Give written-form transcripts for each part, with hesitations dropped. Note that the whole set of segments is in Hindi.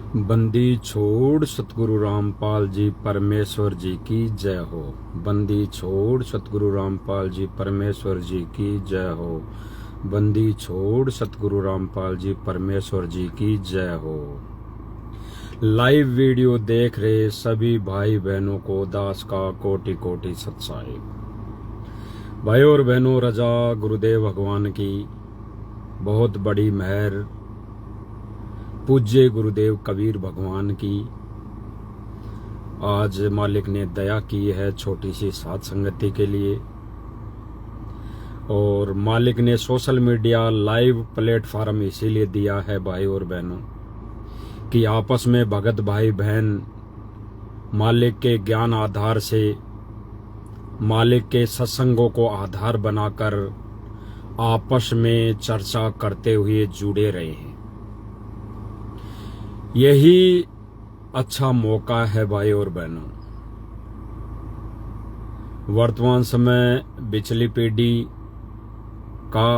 बंदी छोड़ सतगुरु रामपाल जी परमेश्वर जी की जय हो। बंदी छोड़ सतगुरु रामपाल जी परमेश्वर जी की जय हो। बंदी छोड़ सतगुरु रामपाल जी परमेश्वर जी की जय हो। लाइव वीडियो देख रहे सभी भाई बहनों को दास का कोटि कोटि सत साहिब। भाई और बहनों, रजा गुरुदेव भगवान की बहुत बड़ी मेहर, पूज्य गुरुदेव कबीर भगवान की आज मालिक ने दया की है छोटी सी साथ संगति के लिए। और मालिक ने सोशल मीडिया लाइव प्लेटफॉर्म इसीलिए दिया है भाई और बहनों कि आपस में भगत भाई बहन मालिक के ज्ञान आधार से, मालिक के सत्संगों को आधार बनाकर आपस में चर्चा करते हुए जुड़े रहे हैं। यही अच्छा मौका है भाई और बहनों। वर्तमान समय पिछली पीढ़ी का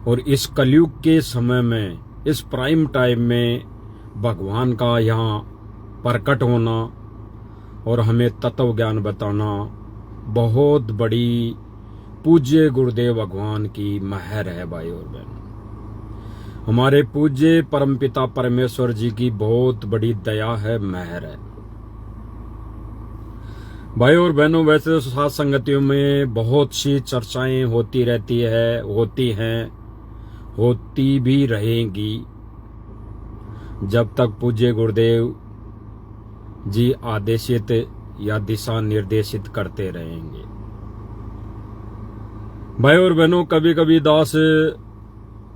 और इस कलयुग के समय में, इस प्राइम टाइम में भगवान का यहाँ प्रकट होना और हमें तत्व ज्ञान बताना बहुत बड़ी पूज्य गुरुदेव भगवान की मेहर है भाई और बहनों। हमारे पूज्य परमपिता परमेश्वर जी की बहुत बड़ी दया है, मेहर है भाई और बहनों। वैसे तो साथ संगतियों में बहुत सी चर्चाएं होती रहती है, होती हैं, होती भी रहेंगी जब तक पूज्य गुरुदेव जी आदेशित या दिशा निर्देशित करते रहेंगे। भाई और बहनों, कभी कभी दास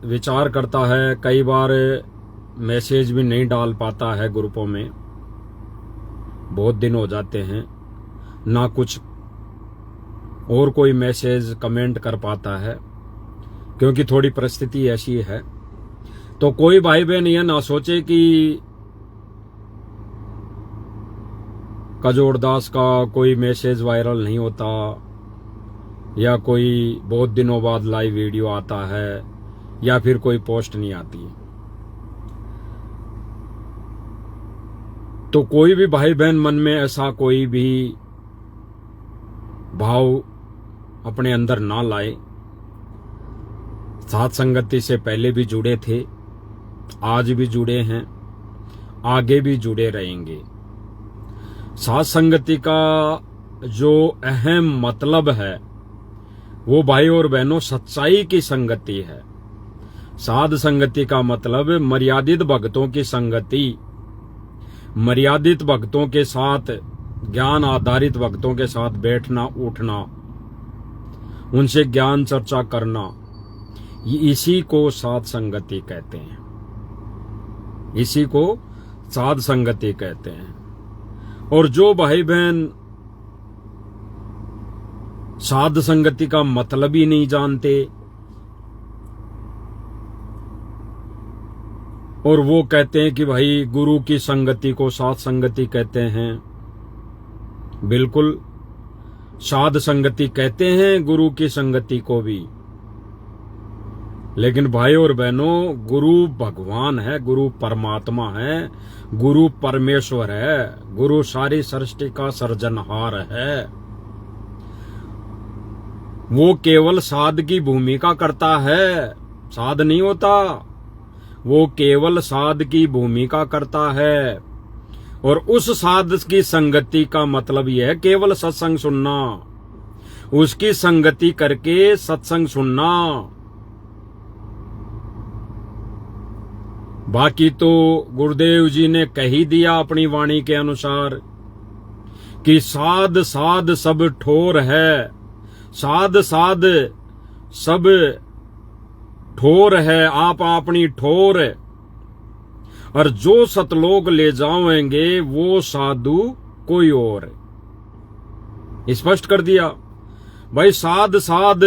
विचार करता है, कई बार मैसेज भी नहीं डाल पाता है ग्रुपों में, बहुत दिन हो जाते हैं ना कुछ और कोई मैसेज कमेंट कर पाता है क्योंकि थोड़ी परिस्थिति ऐसी है। तो कोई भाई बहन यह ना सोचे कि कजोड़दास का कोई मैसेज वायरल नहीं होता या कोई बहुत दिनों बाद लाइव वीडियो आता है या फिर कोई पोस्ट नहीं आती। तो कोई भी भाई बहन मन में ऐसा कोई भी भाव अपने अंदर ना लाए। साथ संगति से पहले भी जुड़े थे, आज भी जुड़े हैं, आगे भी जुड़े रहेंगे। साथ संगति का जो अहम मतलब है वो भाई और बहनों सच्चाई की संगति है। साध संगति का मतलब मर्यादित भक्तों की संगति, मर्यादित भक्तों के साथ, ज्ञान आधारित भक्तों के साथ बैठना उठना, उनसे ज्ञान चर्चा करना, इसी को साध संगति कहते हैं, इसी को साध संगति कहते हैं। और जो भाई बहन साध संगति का मतलब ही नहीं जानते और वो कहते हैं कि भाई गुरु की संगति को साध संगति कहते हैं, बिल्कुल साध संगति कहते हैं गुरु की संगति को भी। लेकिन भाई और बहनों, गुरु भगवान है, गुरु परमात्मा है, गुरु परमेश्वर है, गुरु सारी सृष्टि का सर्जनहार है। वो केवल साध की भूमिका करता है, साध नहीं होता। वो केवल साध की भूमिका करता है और उस साध की संगति का मतलब यह है केवल सत्संग सुनना, उसकी संगति करके सत्संग सुनना। बाकी तो गुरुदेव जी ने कह ही दिया अपनी वाणी के अनुसार कि साध साध सब ठोर है, साध साध सब ठोर है, आप अपनी ठोर, और जो सतलोक ले जाएंगे वो साधु कोई और। स्पष्ट कर दिया भाई, साध साध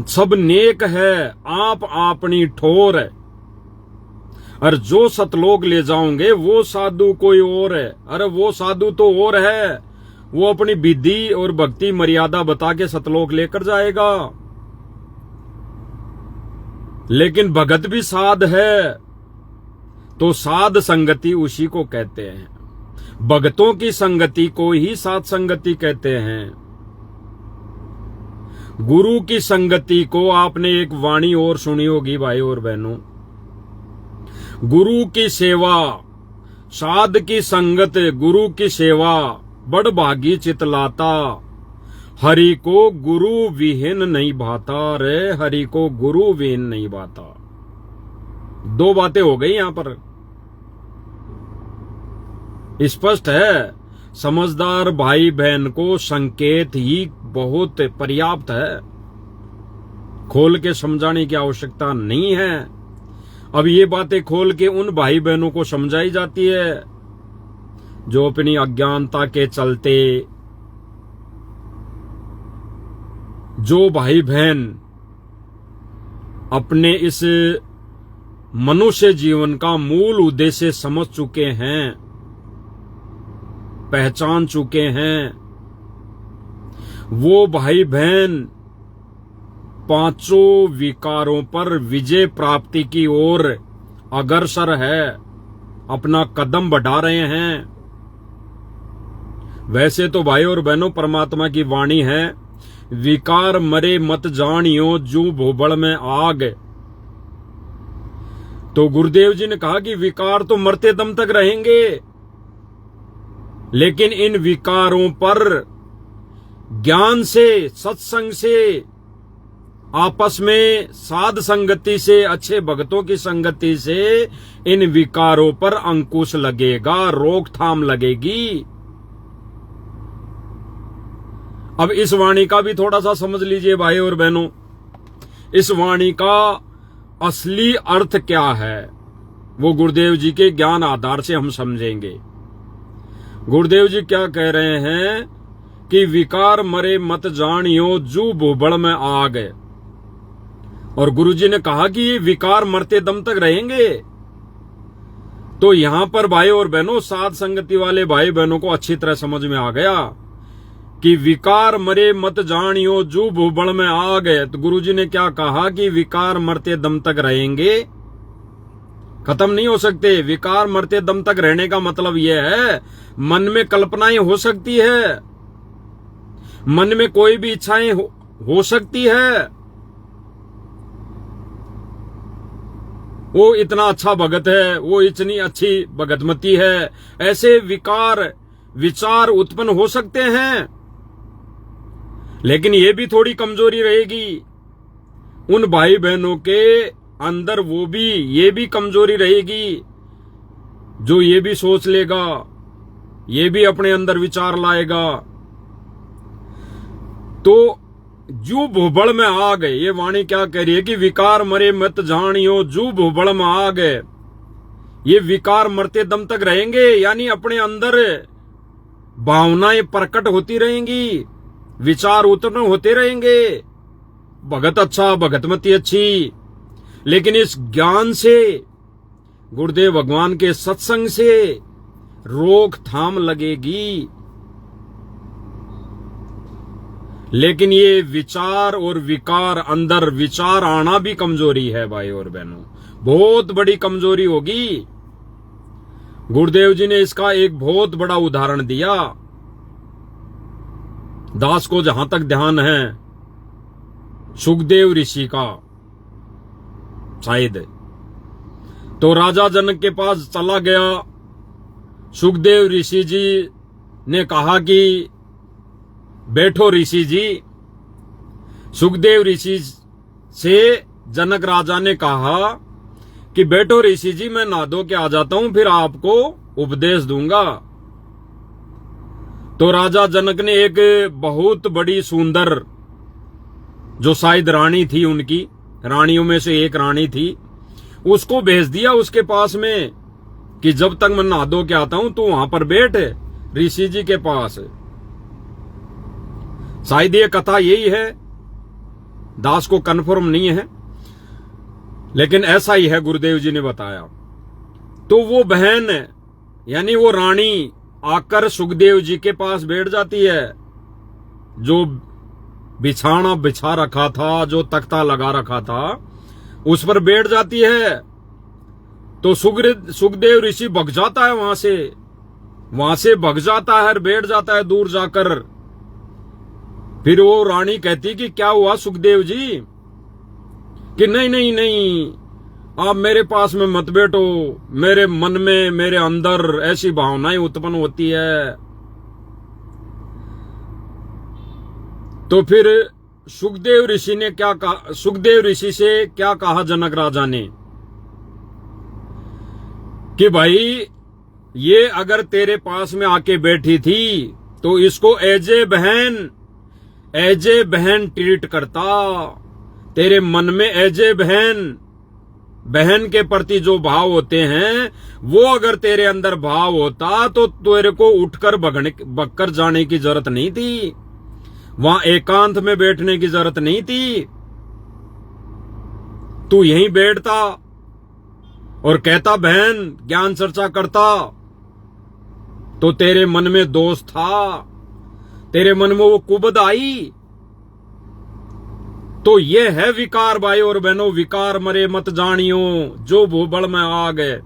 सब नेक है, आप अपनी ठोर, और जो सतलोक ले जाओगे वो साधु कोई और है। अरे वो साधु तो और है, वो अपनी विधि और भक्ति मर्यादा बता के सतलोक लेकर जाएगा। लेकिन भगत भी साध है, तो साध संगति उसी को कहते हैं। भक्तों की संगति को ही साध संगति कहते हैं। गुरु की संगति को आपने एक वाणी और सुनी होगी भाई और बहनों, गुरु की सेवा, साध की संगत, गुरु की सेवा बड़ भागी चितलाता, हरि को गुरु विहीन नहीं भाता रे, हरि को गुरु विहीन नहीं भाता। दो बातें हो गई यहां पर, स्पष्ट है। समझदार भाई बहन को संकेत ही बहुत पर्याप्त है, खोल के समझाने की आवश्यकता नहीं है। अब ये बातें खोल के उन भाई बहनों को समझाई जाती है जो अपनी अज्ञानता के चलते, जो भाई बहन अपने इस मनुष्य जीवन का मूल उद्देश्य समझ चुके हैं, पहचान चुके हैं, वो भाई बहन पांचों विकारों पर विजय प्राप्ति की ओर अग्रसर है, अपना कदम बढ़ा रहे हैं। वैसे तो भाई और बहनों परमात्मा की वाणी है, विकार मरे मत जानियो जू भोबड़ में आग। तो गुरुदेव जी ने कहा कि विकार तो मरते दम तक रहेंगे, लेकिन इन विकारों पर ज्ञान से, सत्संग से, आपस में साध संगति से, अच्छे भक्तों की संगति से इन विकारों पर अंकुश लगेगा, रोकथाम लगेगी। अब इस वाणी का भी थोड़ा सा समझ लीजिए भाई और बहनों, इस वाणी का असली अर्थ क्या है वो गुरुदेव जी के ज्ञान आधार से हम समझेंगे। गुरुदेव जी क्या कह रहे हैं कि विकार मरे मत जानियो जू भूबड़ में आग। और गुरुजी ने कहा कि ये विकार मरते दम तक रहेंगे। तो यहां पर भाई और बहनों, साध संगति वाले भाई बहनों को अच्छी तरह समझ में आ गया कि विकार मरे मत जानियो जू भूबड़ में आग। तो गुरुजी ने क्या कहा कि विकार मरते दम तक रहेंगे, खत्म नहीं हो सकते। विकार मरते दम तक रहने का मतलब यह है, मन में कल्पनाएं हो सकती है, मन में कोई भी इच्छाएं हो सकती है। वो इतना अच्छा भगत है, वो इतनी अच्छी भगतमती है, ऐसे विकार विचार उत्पन्न हो सकते हैं। लेकिन ये भी थोड़ी कमजोरी रहेगी उन भाई बहनों के अंदर, वो भी, ये भी कमजोरी रहेगी जो ये भी सोच लेगा, ये भी अपने अंदर विचार लाएगा। तो जू भूबड़ में आ गए, ये वाणी क्या कह रही है कि विकार मरे मत जानियो जू भूबड़ में आ गए। ये विकार मरते दम तक रहेंगे, यानी अपने अंदर भावनाएं प्रकट होती रहेंगी, विचार उत्पन्न होते रहेंगे, भगत अच्छा, भगतमती अच्छी। लेकिन इस ज्ञान से, गुरुदेव भगवान के सत्संग से रोकथाम लगेगी। लेकिन ये विचार और विकार, अंदर विचार आना भी कमजोरी है भाई और बहनों, बहुत बड़ी कमजोरी होगी। गुरुदेव जी ने इसका एक बहुत बड़ा उदाहरण दिया। दास को जहां तक ध्यान है, सुखदेव ऋषि का शायद, तो राजा जनक के पास चला गया। सुखदेव ऋषि जी ने कहा कि बैठो ऋषि जी। सुखदेव ऋषि से जनक राजा ने कहा कि बैठो ऋषि जी, मैं नहा धो के आ जाता हूं, फिर आपको उपदेश दूंगा। तो राजा जनक ने एक बहुत बड़ी सुंदर, जो शायद रानी थी, उनकी रानियों में से एक रानी थी, उसको भेज दिया उसके पास में कि जब तक मैं नहा धो के आता हूं तो वहां पर बैठ ऋषि जी के पास। शायद ये कथा यही है, दास को कन्फर्म नहीं है, लेकिन ऐसा ही है, गुरुदेव जी ने बताया। तो वो बहन, यानी वो रानी, आकर सुखदेव जी के पास बैठ जाती है। जो बिछाना बिछा रखा था, जो तख्ता लगा रखा था, उस पर बैठ जाती है। तो सुखदेव ऋषि भग जाता है, वहां से भग जाता है, बैठ जाता है दूर जाकर। फिर वो रानी कहती कि क्या हुआ सुखदेव जी? कि नहीं नहीं नहीं, आप मेरे पास में मत बैठो, मेरे मन में, मेरे अंदर ऐसी भावनाएं उत्पन्न होती है। तो फिर सुखदेव ऋषि ने क्या कहा, सुखदेव ऋषि से क्या कहा जनक राजा ने कि भाई ये अगर तेरे पास में आके बैठी थी तो इसको एज ए बहन ट्रीट करता। तेरे मन में एज ए बहन के प्रति जो भाव होते हैं वो अगर तेरे अंदर भाव होता तो तेरे को उठकर भगकर जाने की जरूरत नहीं थी, वहां एकांत में बैठने की जरूरत नहीं थी। तू यहीं बैठता और कहता बहन ज्ञान चर्चा करता। तो तेरे मन में दोष था, तेरे मन में वो कुबद आई। तो ये है विकार भाई और बहनों, विकार मरे मत जानियो, जो भूबल में आ गए।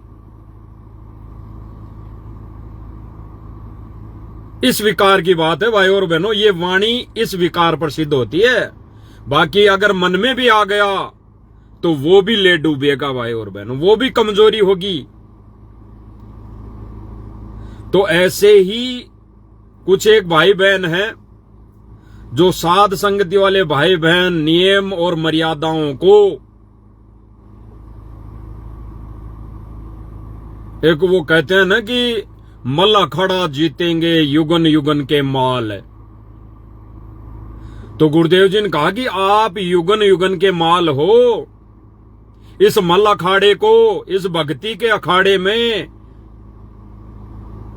इस विकार की बात है भाई और बहनों, ये वाणी इस विकार पर सिद्ध होती है। बाकी अगर मन में भी आ गया तो वो भी ले डूबेगा भाई और बहनों, वो भी कमजोरी होगी। तो ऐसे ही कुछ एक भाई बहन है जो साध संगति वाले भाई बहन नियम और मर्यादाओं को, एक वो कहते हैं ना कि मल अखाड़ा जीतेंगे युगन युगन के माल। तो गुरुदेव जी ने कहा कि आप युगन युगन के माल हो। इस मल अखाड़े को, इस भक्ति के अखाड़े में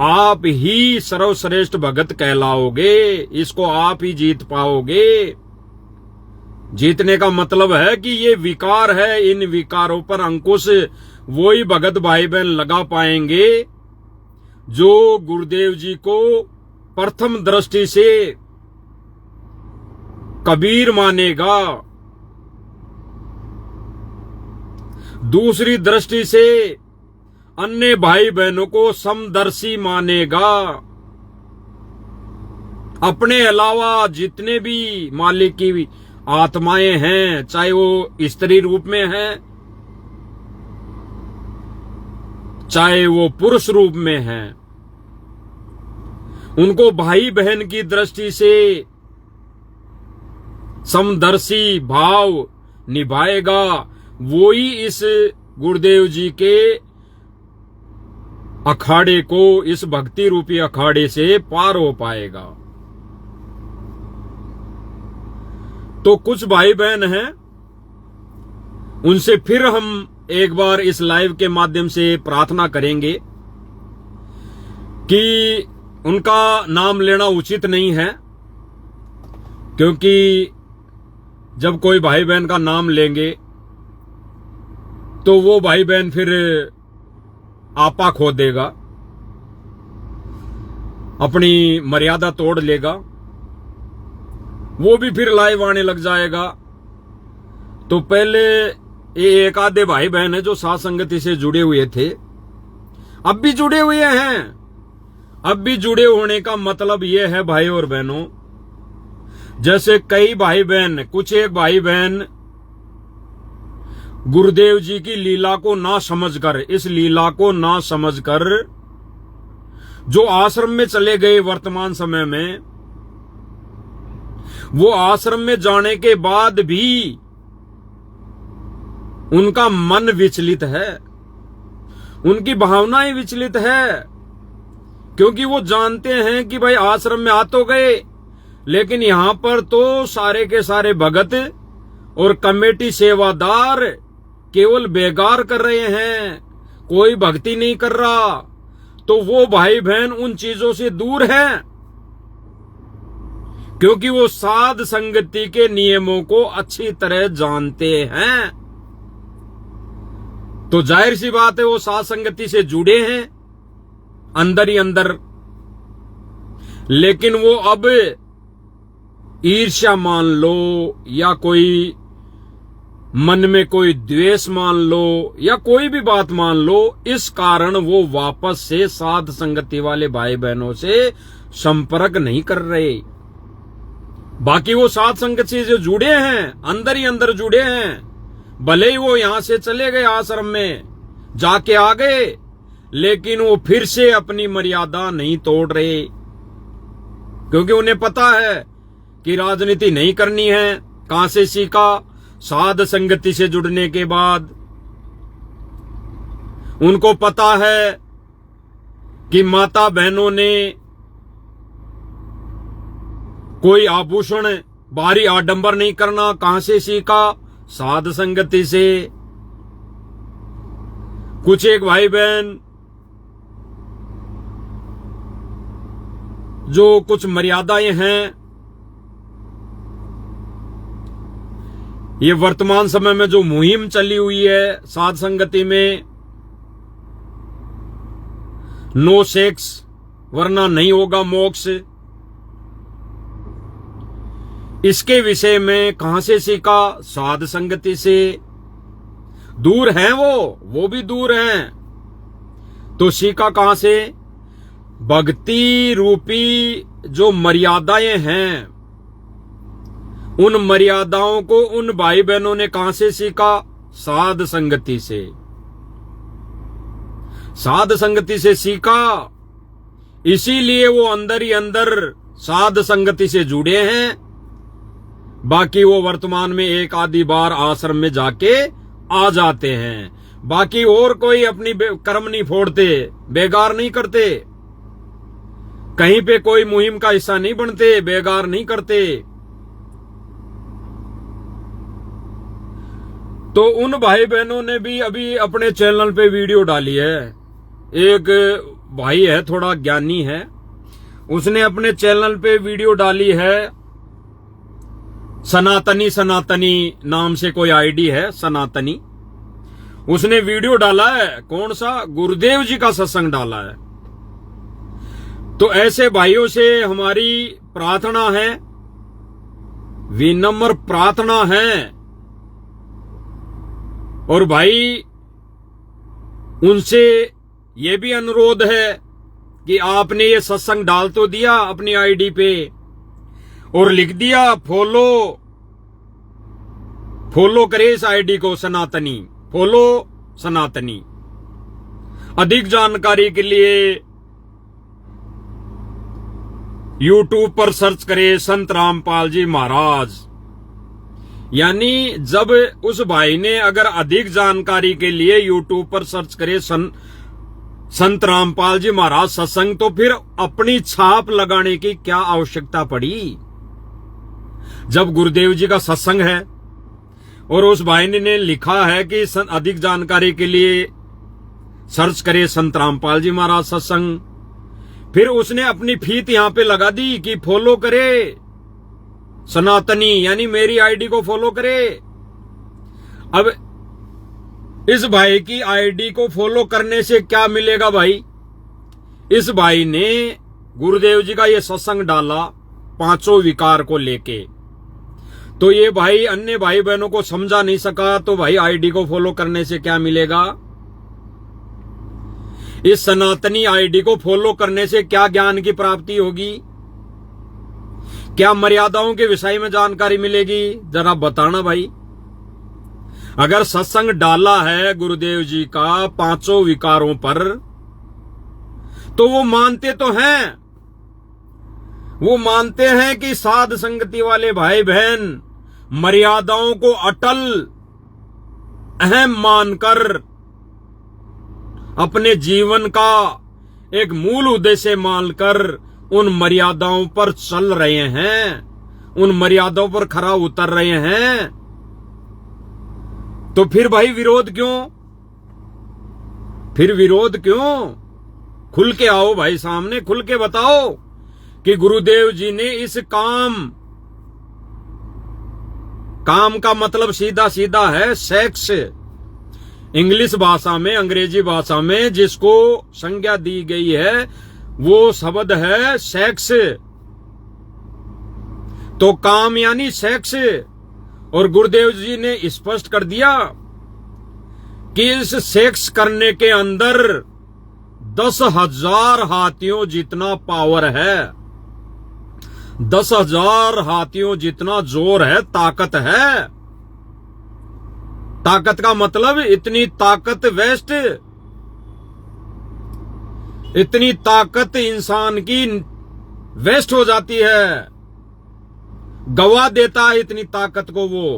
आप ही सर्वश्रेष्ठ भगत कहलाओगे, इसको आप ही जीत पाओगे। जीतने का मतलब है कि ये विकार है, इन विकारों पर अंकुश वो ही भगत भाई बहन लगा पाएंगे जो गुरुदेव जी को प्रथम दृष्टि से कबीर मानेगा, दूसरी दृष्टि से अन्य भाई बहनों को समदर्शी मानेगा। अपने अलावा जितने भी मालिक की आत्माएं हैं, चाहे वो स्त्री रूप में हैं, चाहे वो पुरुष रूप में हैं, उनको भाई बहन की दृष्टि से समदर्शी भाव निभाएगा। वो ही इस गुरुदेव जी के अखाड़े को, इस भक्ति रूपी अखाड़े से पार हो पाएगा। तो कुछ भाई बहन हैं, उनसे फिर हम एक बार इस लाइव के माध्यम से प्रार्थना करेंगे कि उनका नाम लेना उचित नहीं है, क्योंकि जब कोई भाई बहन का नाम लेंगे तो वो भाई बहन फिर आपा खो देगा, अपनी मर्यादा तोड़ लेगा, वो भी फिर लाइव आने लग जाएगा। तो पहले ये एक आधे भाई बहन है जो साथ संगति से जुड़े हुए थे, अब भी जुड़े हुए हैं। अब भी जुड़े होने का मतलब ये है भाई और बहनों, जैसे कई भाई बहन, कुछ एक भाई बहन गुरुदेव जी की लीला को ना समझकर, इस लीला को ना समझकर जो आश्रम में चले गए वर्तमान समय में, वो आश्रम में जाने के बाद भी उनका मन विचलित है, उनकी भावनाएं विचलित है, क्योंकि वो जानते हैं कि भाई आश्रम में आ तो गए, लेकिन यहां पर तो सारे के सारे भगत और कमेटी सेवादार केवल बेगार कर रहे हैं, कोई भक्ति नहीं कर रहा। तो वो भाई बहन उन चीजों से दूर हैं, क्योंकि वो साध संगति के नियमों को अच्छी तरह जानते हैं। तो जाहिर सी बात है वो साध संगति से जुड़े हैं अंदर ही अंदर, लेकिन वो अब ईर्ष्या मान लो या कोई मन में कोई द्वेष मान लो या कोई भी बात मान लो, इस कारण वो वापस से साध संगति वाले भाई बहनों से संपर्क नहीं कर रहे। बाकी वो साध संगत से जो जुड़े हैं, अंदर ही अंदर जुड़े हैं, भले ही वो यहां से चले गए आश्रम में जाके आ गए, लेकिन वो फिर से अपनी मर्यादा नहीं तोड़ रहे, क्योंकि उन्हें पता है कि राजनीति नहीं करनी है। कहां से सीखा? साध संगति से जुड़ने के बाद। उनको पता है कि माता बहनों ने कोई आभूषण बाहरी आडंबर नहीं करना। कहां से सीखा? साध संगति से। कुछ एक भाई बहन जो कुछ मर्यादाएं हैं, ये वर्तमान समय में जो मुहिम चली हुई है साध संगति में, नो सेक्स वरना नहीं होगा मोक्ष, इसके विषय में कहां से सीखा? साध संगति से। दूर हैं वो भी दूर हैं, तो सीखा कहां से? भक्ति रूपी जो मर्यादाएं हैं, उन मर्यादाओं को उन भाई बहनों ने कहां से सीखा? साध संगति से। साध संगति से सीखा, इसीलिए वो अंदर ही अंदर साध संगति से जुड़े हैं। बाकी वो वर्तमान में एक आधी बार आश्रम में जाके आ जाते हैं, बाकी और कोई अपनी कर्म नहीं फोड़ते, बेगार नहीं करते, कहीं पे कोई मुहिम का हिस्सा नहीं बनते, बेगार नहीं करते। तो उन भाई बहनों ने भी अभी अपने चैनल पे वीडियो डाली है। एक भाई है, थोड़ा ज्ञानी है, उसने अपने चैनल पे वीडियो डाली है। सनातनी नाम से कोई आईडी है, सनातनी। उसने वीडियो डाला है, कौन सा? गुरुदेव जी का सत्संग डाला है। तो ऐसे भाइयों से हमारी प्रार्थना है, विनम्र प्रार्थना है, और भाई उनसे यह भी अनुरोध है कि आपने ये सत्संग डाल तो दिया अपनी आईडी पे और लिख दिया फॉलो करे इस आईडी को, सनातनी, फॉलो सनातनी। अधिक जानकारी के लिए यूट्यूब पर सर्च करे संत रामपाल जी महाराज। यानी जब उस भाई ने अगर अधिक जानकारी के लिए यूट्यूब पर सर्च करे संत रामपाल जी महाराज सत्संग, तो फिर अपनी छाप लगाने की क्या आवश्यकता पड़ी? जब गुरुदेव जी का सत्संग है और उस भाई ने लिखा है कि अधिक जानकारी के लिए सर्च करे संत रामपाल जी महाराज सत्संग, फिर उसने अपनी फीत यहां पे लगा दी कि फॉलो करे सनातनी, यानी मेरी आईडी को फॉलो करे। अब इस भाई की आईडी को फॉलो करने से क्या मिलेगा भाई? इस भाई ने गुरुदेव जी का ये सत्संग डाला 5 विकार को लेके, तो ये भाई अन्य भाई बहनों को समझा नहीं सका, तो भाई आईडी को फॉलो करने से क्या मिलेगा? इस सनातनी आईडी को फॉलो करने से क्या ज्ञान की प्राप्ति होगी? क्या मर्यादाओं के विषय में जानकारी मिलेगी? जरा बताना भाई। अगर सत्संग डाला है गुरुदेव जी का 5 विकारों पर, तो वो मानते तो हैं, वो मानते हैं कि साध संगति वाले भाई बहन मर्यादाओं को अटल अहम मानकर अपने जीवन का एक मूल उद्देश्य मानकर उन मर्यादाओं पर चल रहे हैं, उन मर्यादाओं पर खरा उतर रहे हैं। तो फिर भाई विरोध क्यों? फिर विरोध क्यों? खुल के आओ भाई, सामने खुल के बताओ कि गुरुदेव जी ने इस काम का मतलब सीधा सीधा है सेक्स। इंग्लिश भाषा में, अंग्रेजी भाषा में जिसको संज्ञा दी गई है वो शब्द है सेक्स। तो काम यानी सेक्स, और गुरुदेव जी ने स्पष्ट कर दिया कि इस सेक्स करने के अंदर 10,000 हाथियों जितना पावर है, 10,000 हाथियों जितना जोर है, ताकत है। ताकत का मतलब इतनी ताकत वेस्ट, इतनी ताकत इंसान की वेस्ट हो जाती है, गवा देता है इतनी ताकत को वो।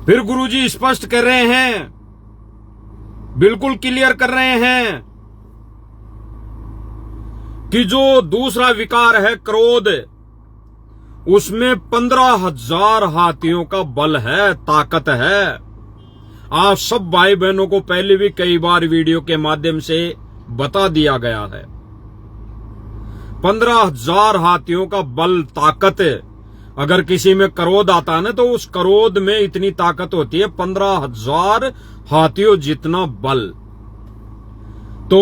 फिर गुरुजी स्पष्ट कर रहे हैं, बिल्कुल क्लियर कर रहे हैं कि जो दूसरा विकार है क्रोध, उसमें 15,000 हाथियों का बल है, ताकत है। आप सब भाई बहनों को पहले भी कई बार वीडियो के माध्यम से बता दिया गया है। 15,000 हाथियों का बल, ताकत। अगर किसी में क्रोध आता है ना, तो उस क्रोध में इतनी ताकत होती है, 15,000 हाथियों जितना बल। तो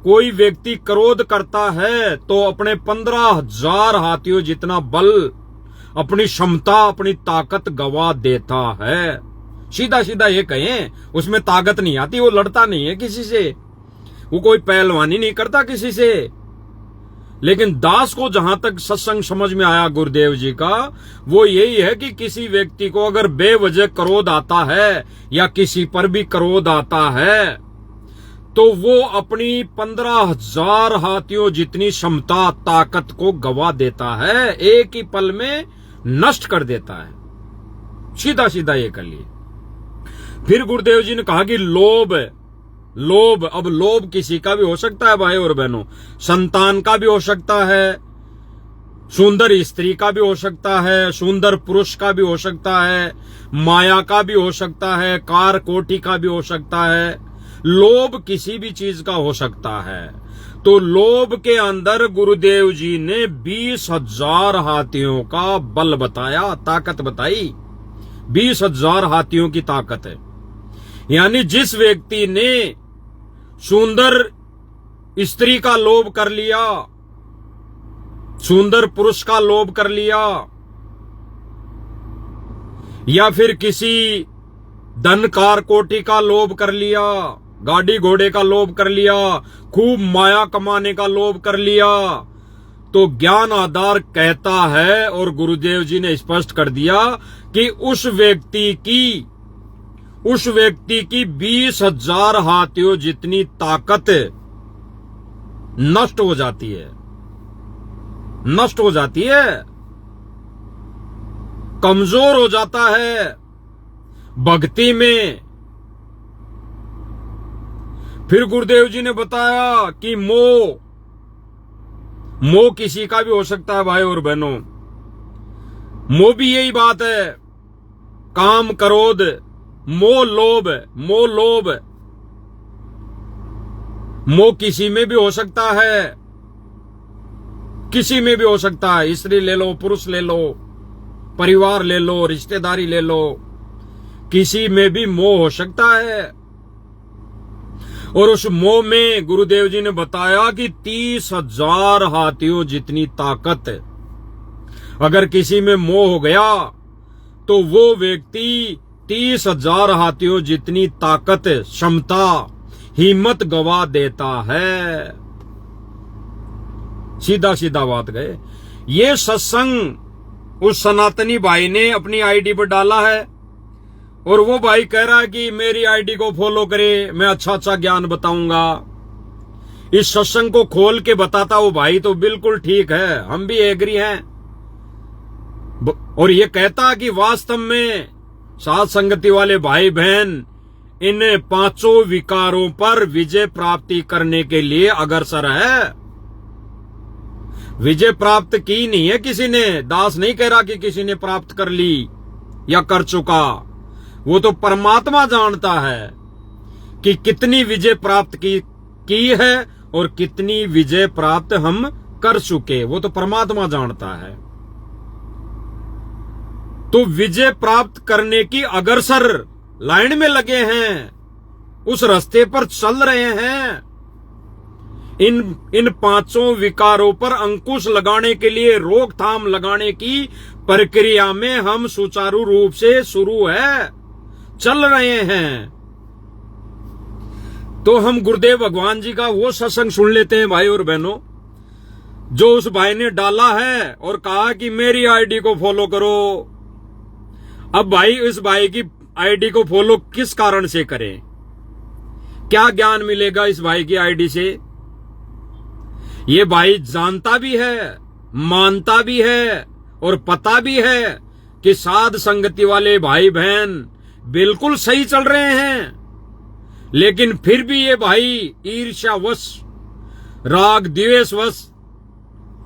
कोई व्यक्ति क्रोध करता है तो अपने 15,000 हाथियों जितना बल, अपनी क्षमता, अपनी ताकत गवा देता है। सीधा सीधा ये कहें, उसमें ताकत नहीं आती, वो लड़ता नहीं है किसी से, वो कोई पहलवानी नहीं करता किसी से। लेकिन दास को जहां तक सत्संग समझ में आया गुरुदेव जी का, वो यही है कि किसी व्यक्ति को अगर बेवजह क्रोध आता है या किसी पर भी क्रोध आता है, तो वो अपनी 15,000 हाथियों जितनी क्षमता, ताकत को गवा देता है, एक ही पल में नष्ट कर देता है। सीधा सीधा ये कर लिए। फिर गुरुदेव जी ने कहा कि लोभ, अब लोभ किसी का भी हो सकता है भाई और बहनों, संतान का भी हो सकता है, सुंदर स्त्री का भी हो सकता है, सुंदर पुरुष का भी हो सकता है, माया का भी हो सकता है, कार कोठी का भी हो सकता है। लोभ किसी भी चीज का हो सकता है। तो लोभ के अंदर गुरुदेव जी ने 20,000 हाथियों का बल बताया, ताकत बताई। 20,000 हाथियों की ताकत है। यानी जिस व्यक्ति ने सुंदर स्त्री का लोभ कर लिया, सुंदर पुरुष का लोभ कर लिया, या फिर किसी धन कार कोठी का लोभ कर लिया, गाड़ी घोड़े का लोभ कर लिया, खूब माया कमाने का लोभ कर लिया, तो ज्ञान आधार कहता है और गुरुदेव जी ने स्पष्ट कर दिया कि उस व्यक्ति की 20,000 हाथियों जितनी ताकत नष्ट हो जाती है, नष्ट हो जाती है, कमजोर हो जाता है भक्ति में। फिर गुरुदेव जी ने बताया कि मोह किसी का भी हो सकता है भाई और बहनों। मोह भी यही बात है, काम, क्रोध, मोह, लोभ, मोह किसी में भी हो सकता है, किसी में भी हो सकता है। स्त्री ले लो, पुरुष ले लो, परिवार ले लो, रिश्तेदारी ले लो, किसी में भी मोह हो सकता है। और उस मोह में गुरुदेव जी ने बताया कि 30,000 हाथियों जितनी ताकत, अगर किसी में मोह हो गया तो वो व्यक्ति 30,000 हाथियों जितनी ताकत, क्षमता, हिम्मत गवा देता है। सीधा सीधा बात गए। ये सत्संग उस सनातनी भाई ने अपनी आईडी पर डाला है और वो भाई कह रहा है कि मेरी आईडी को फॉलो करे, मैं अच्छा अच्छा ज्ञान बताऊंगा। इस सत्संग को खोल के बताता वो भाई तो बिल्कुल ठीक है, हम भी एग्री हैं। और ये कहता कि वास्तव में साथ संगति वाले भाई बहन इन 5 विकारों पर विजय प्राप्ति करने के लिए अग्रसर है। विजय प्राप्त की नहीं है किसी ने, दास नहीं कह रहा कि किसी ने प्राप्त कर ली या कर चुका। वो तो परमात्मा जानता है कि कितनी विजय प्राप्त की है और कितनी विजय प्राप्त हम कर चुके, वो तो परमात्मा जानता है। तो विजय प्राप्त करने की अग्रसर लाइन में लगे हैं, उस रास्ते पर चल रहे हैं। इन पांचों विकारों पर अंकुश लगाने के लिए, रोकथाम लगाने की प्रक्रिया में हम सुचारू रूप से शुरू है, चल रहे हैं। तो हम गुरुदेव भगवान जी का वो सत्संग सुन लेते हैं भाई और बहनों, जो उस भाई ने डाला है और कहा कि मेरी आईडी को फॉलो करो। अब भाई इस भाई की आईडी को फॉलो किस कारण से करें? क्या ज्ञान मिलेगा इस भाई की आईडी से? ये भाई जानता भी है, मानता भी है और पता भी है कि साध संगति वाले भाई बहन बिल्कुल सही चल रहे हैं, लेकिन फिर भी ये भाई ईर्ष्यावश, राग द्वेषवश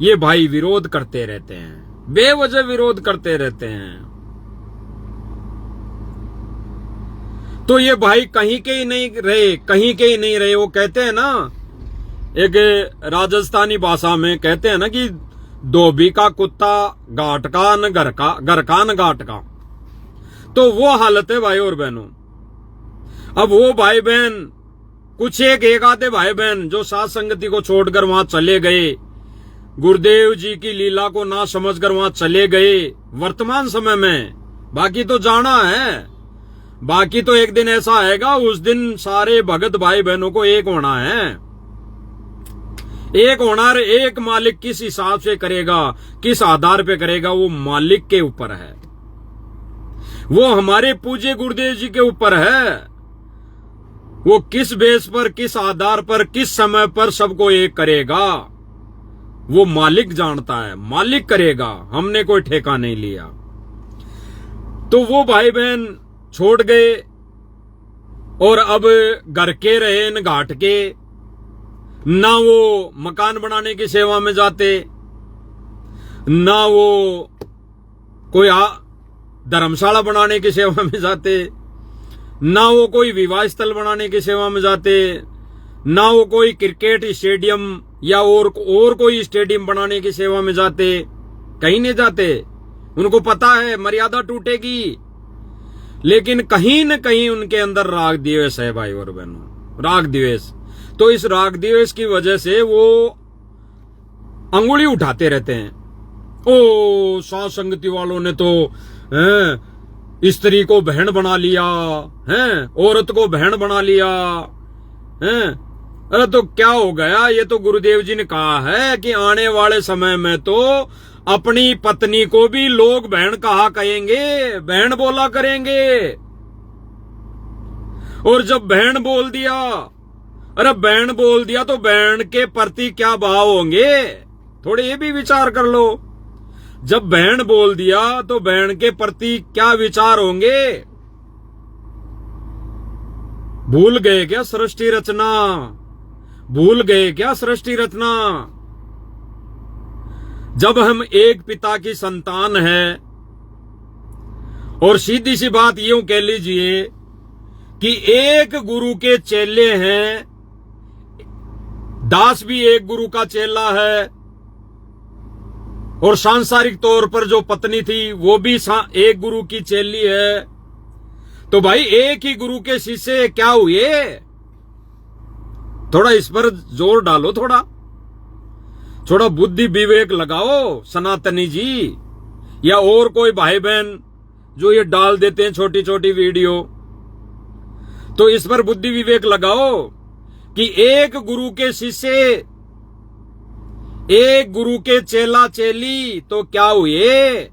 ये भाई विरोध करते रहते हैं, बेवजह विरोध करते रहते हैं। तो ये भाई कहीं के ही नहीं रहे, कहीं के ही नहीं रहे। वो कहते हैं ना, एक राजस्थानी भाषा में कहते हैं ना कि धोबी का कुत्ता घाट का न घर का न घाट का। तो वो हालत है भाई और बहनों। अब वो भाई बहन, कुछ एक आधे भाई बहन जो साथ संगति को छोड़कर वहां चले गए, गुरुदेव जी की लीला को ना समझकर वहां चले गए वर्तमान समय में, बाकी तो जाना है, बाकी तो एक दिन ऐसा आएगा, उस दिन सारे भगत भाई बहनों को एक होना है। एक होना, एक मालिक किस हिसाब से करेगा, किस आधार पे करेगा, वो मालिक के ऊपर है, वो हमारे पूज्य गुरुदेव जी के ऊपर है। वो किस बेस पर, किस आधार पर, किस समय पर सबको एक करेगा, वो मालिक जानता है, मालिक करेगा, हमने कोई ठेका नहीं लिया। तो वो भाई बहन छोड़ गए और अब घर के रहे न घाट के, ना वो मकान बनाने की सेवा में जाते, ना वो कोई धर्मशाला बनाने की सेवा में जाते, ना वो कोई विवाह स्थल बनाने की सेवा में जाते, ना वो कोई क्रिकेट स्टेडियम या और कोई स्टेडियम बनाने की सेवा में जाते, कहीं नहीं जाते। उनको पता है मर्यादा टूटेगी, लेकिन कहीं न कहीं उनके अंदर राग द्वेष है भाई और बहनों, राग द्वेष। तो इस राग द्वेष की वजह से वो अंगुली उठाते रहते हैं। ओ साथ संगति वालों ने तो स्त्री को बहन बना लिया है, औरत को बहन बना लिया है। अरे तो क्या हो गया? ये तो गुरुदेव जी ने कहा है कि आने वाले समय में तो अपनी पत्नी को भी लोग बहन कहा कहेंगे, बहन बोला करेंगे। और जब बहन बोल दिया, अरे बहन बोल दिया तो बहन के प्रति क्या भाव होंगे, थोड़े ये भी विचार कर लो। जब बहन बोल दिया तो बहन के प्रति क्या विचार होंगे? भूल गए क्या सृष्टि रचना? भूल गए क्या सृष्टि रचना? जब हम एक पिता की संतान है, और सीधी सी बात यूं कह लीजिए कि एक गुरु के चेले हैं, दास भी एक गुरु का चेला है, और सांसारिक तौर पर जो पत्नी थी वो भी एक गुरु की चेली है। तो भाई एक ही गुरु के शिष्य क्या हुए? थोड़ा इस पर जोर डालो, थोड़ा बुद्धि विवेक लगाओ सनातनी जी, या और कोई भाई बहन जो ये डाल देते हैं छोटी छोटी वीडियो, तो इस पर बुद्धि विवेक लगाओ कि एक गुरु के शिष्य, एक गुरु के चेला चेली तो क्या हुए?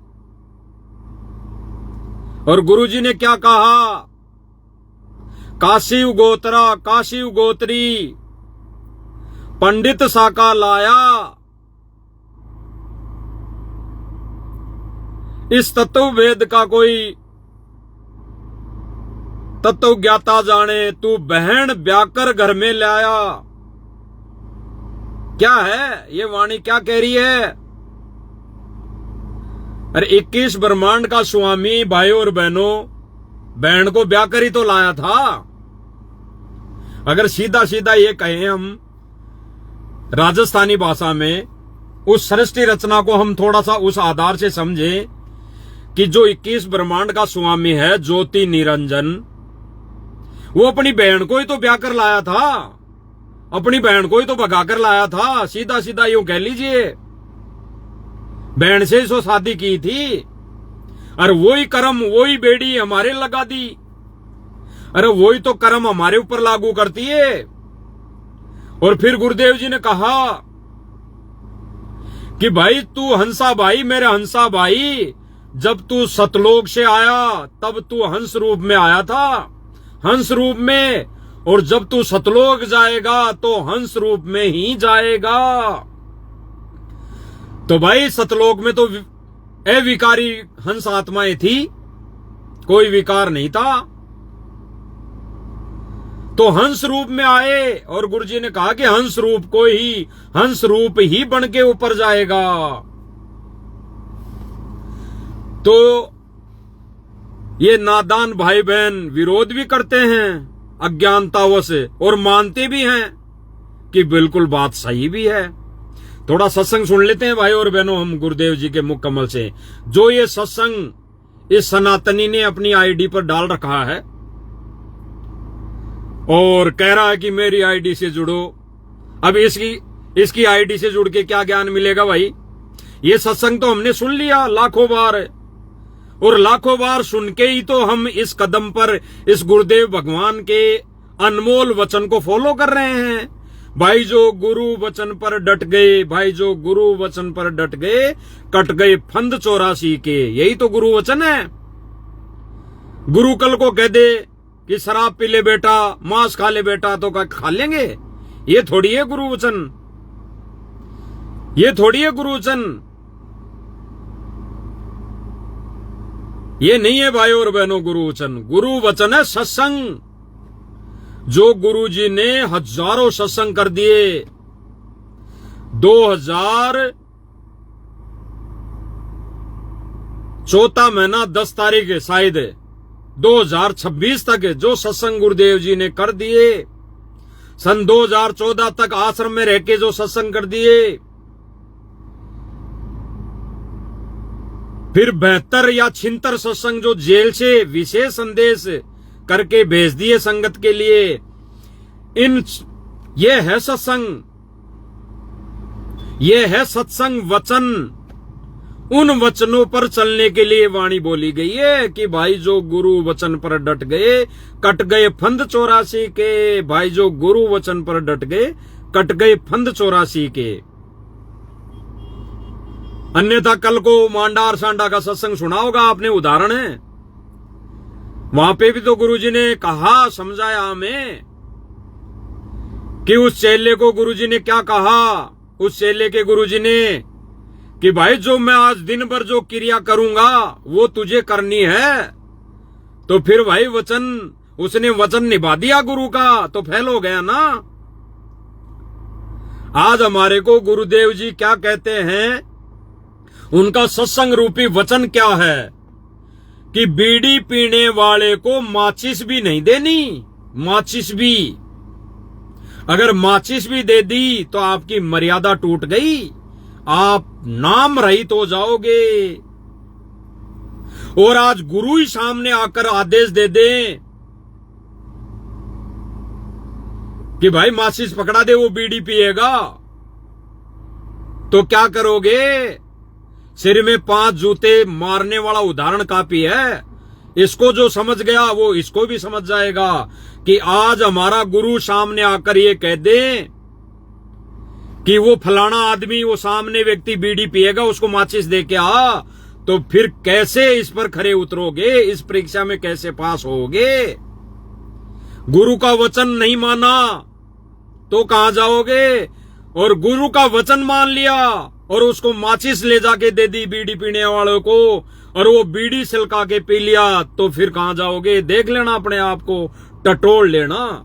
और गुरुजी ने क्या कहा? काशी गोत्रा, काशी गोत्री पंडित साका लाया, इस तत्व वेद का कोई तत्व ज्ञाता जाने, तू बहन ब्याकर घर में लाया। क्या है ये वाणी, क्या कह रही है? अरे 21 ब्रह्मांड का स्वामी भाई और बहनों, बहन को ब्याकर ही तो लाया था। अगर सीधा सीधा ये कहें हम राजस्थानी भाषा में, उस सृष्टि रचना को हम थोड़ा सा उस आधार से समझें कि जो 21 ब्रह्मांड का स्वामी है ज्योति निरंजन, वो अपनी बहन को ही तो ब्याकर लाया था। अपनी बहन को ही तो भगा कर लाया था, सीधा सीधा यूं कह लीजिए। बहन से ही सो शादी की थी, और वही कर्म वही बेड़ी हमारे लगा दी। अरे वही तो कर्म हमारे ऊपर लागू करती है। और फिर गुरुदेव जी ने कहा कि भाई तू हंसा भाई, मेरे हंसा भाई, जब तू सतलोक से आया तब तू हंस रूप में आया था, हंस रूप में, और जब तू सतलोक जाएगा तो हंस रूप में ही जाएगा। तो भाई सतलोक में तो अविकारी हंस आत्माएं थी, कोई विकार नहीं था, तो हंस रूप में आए। और गुरुजी ने कहा कि हंस रूप को ही, हंस रूप ही बन के ऊपर जाएगा। तो ये नादान भाई बहन विरोध भी करते हैं अज्ञानतावश, और मानते भी हैं कि बिल्कुल बात सही भी है। थोड़ा सत्संग सुन लेते हैं भाई और बहनों हम गुरुदेव जी के मुख कमल से, जो ये सत्संग इस सनातनी ने अपनी आईडी पर डाल रखा है और कह रहा है कि मेरी आईडी से जुड़ो। अब इसकी आईडी से जुड़ के क्या ज्ञान मिलेगा भाई? ये सत्संग तो हमने सुन लिया लाखों बार, और लाखों बार सुन के ही तो हम इस कदम पर इस गुरुदेव भगवान के अनमोल वचन को फॉलो कर रहे हैं। भाई जो गुरु वचन पर डट गए, भाई जो गुरु वचन पर डट गए, कट गए फंद 84 के। यही तो गुरु वचन है। गुरु कल को कह दे कि शराब पी ले बेटा, मांस खा ले बेटा, तो खा लेंगे? ये थोड़ी है गुरु वचन, ये थोड़ी है गुरु वचन, ये नहीं है भाई और बहनों गुरु वचन। गुरु वचन है सत्संग, जो गुरु जी ने हजारों सत्संग कर दिए। 2014 महीना 10 तारीख है शायद 2026 तक जो सत्संग गुरुदेव जी ने कर दिए, सन 2014 तक आश्रम में रह के जो सत्संग कर दिए, फिर 72 या 76 सत्संग जो जेल से विशेष संदेश करके भेज दिए संगत के लिए। ये है सत्संग, ये है सत्संग वचन। उन वचनों पर चलने के लिए वाणी बोली गई है कि भाई जो गुरु वचन पर डट गए, कट गए फंद 84 के। भाई जो गुरु वचन पर डट गए, कट गए फंद 84 के। अन्यथा कल को मांडार सांडा का सत्संग सुना होगा आपने, उदाहरण है। वहां पे भी तो गुरुजी ने कहा, समझाया हमें कि उस चेले को गुरुजी ने क्या कहा, उस चेले के गुरुजी ने कि भाई जो मैं आज दिन भर जो क्रिया करूंगा वो तुझे करनी है। तो फिर भाई वचन, उसने वचन निभा दिया गुरु का, तो फेल हो गया ना। आज हमारे को गुरुदेव जी क्या कहते हैं, उनका सत्संग रूपी वचन क्या है कि बीड़ी पीने वाले को माचिस भी नहीं देनी। माचिस भी, अगर माचिस भी दे दी तो आपकी मर्यादा टूट गई, आप नाम रहित हो जाओगे। और आज गुरु ही सामने आकर आदेश दे दें कि भाई माचिस पकड़ा दे, वो बीड़ी पिएगा, तो क्या करोगे? सिर में 5 जूते मारने वाला उदाहरण काफी है। इसको जो समझ गया वो इसको भी समझ जाएगा कि आज हमारा गुरु सामने आकर ये कह दे कि वो फलाना आदमी, वो सामने व्यक्ति बीड़ी पिएगा, उसको माचिस दे के आ, तो फिर कैसे इस पर खरे उतरोगे? इस परीक्षा में कैसे पास होगे? गुरु का वचन नहीं माना तो कहां जाओगे? और गुरु का वचन मान लिया और उसको माचिस ले जाके दे दी बीड़ी पीने वालों को, और वो बीड़ी सिलका के पी लिया, तो फिर कहां जाओगे? देख लेना, अपने आप को टटोल लेना।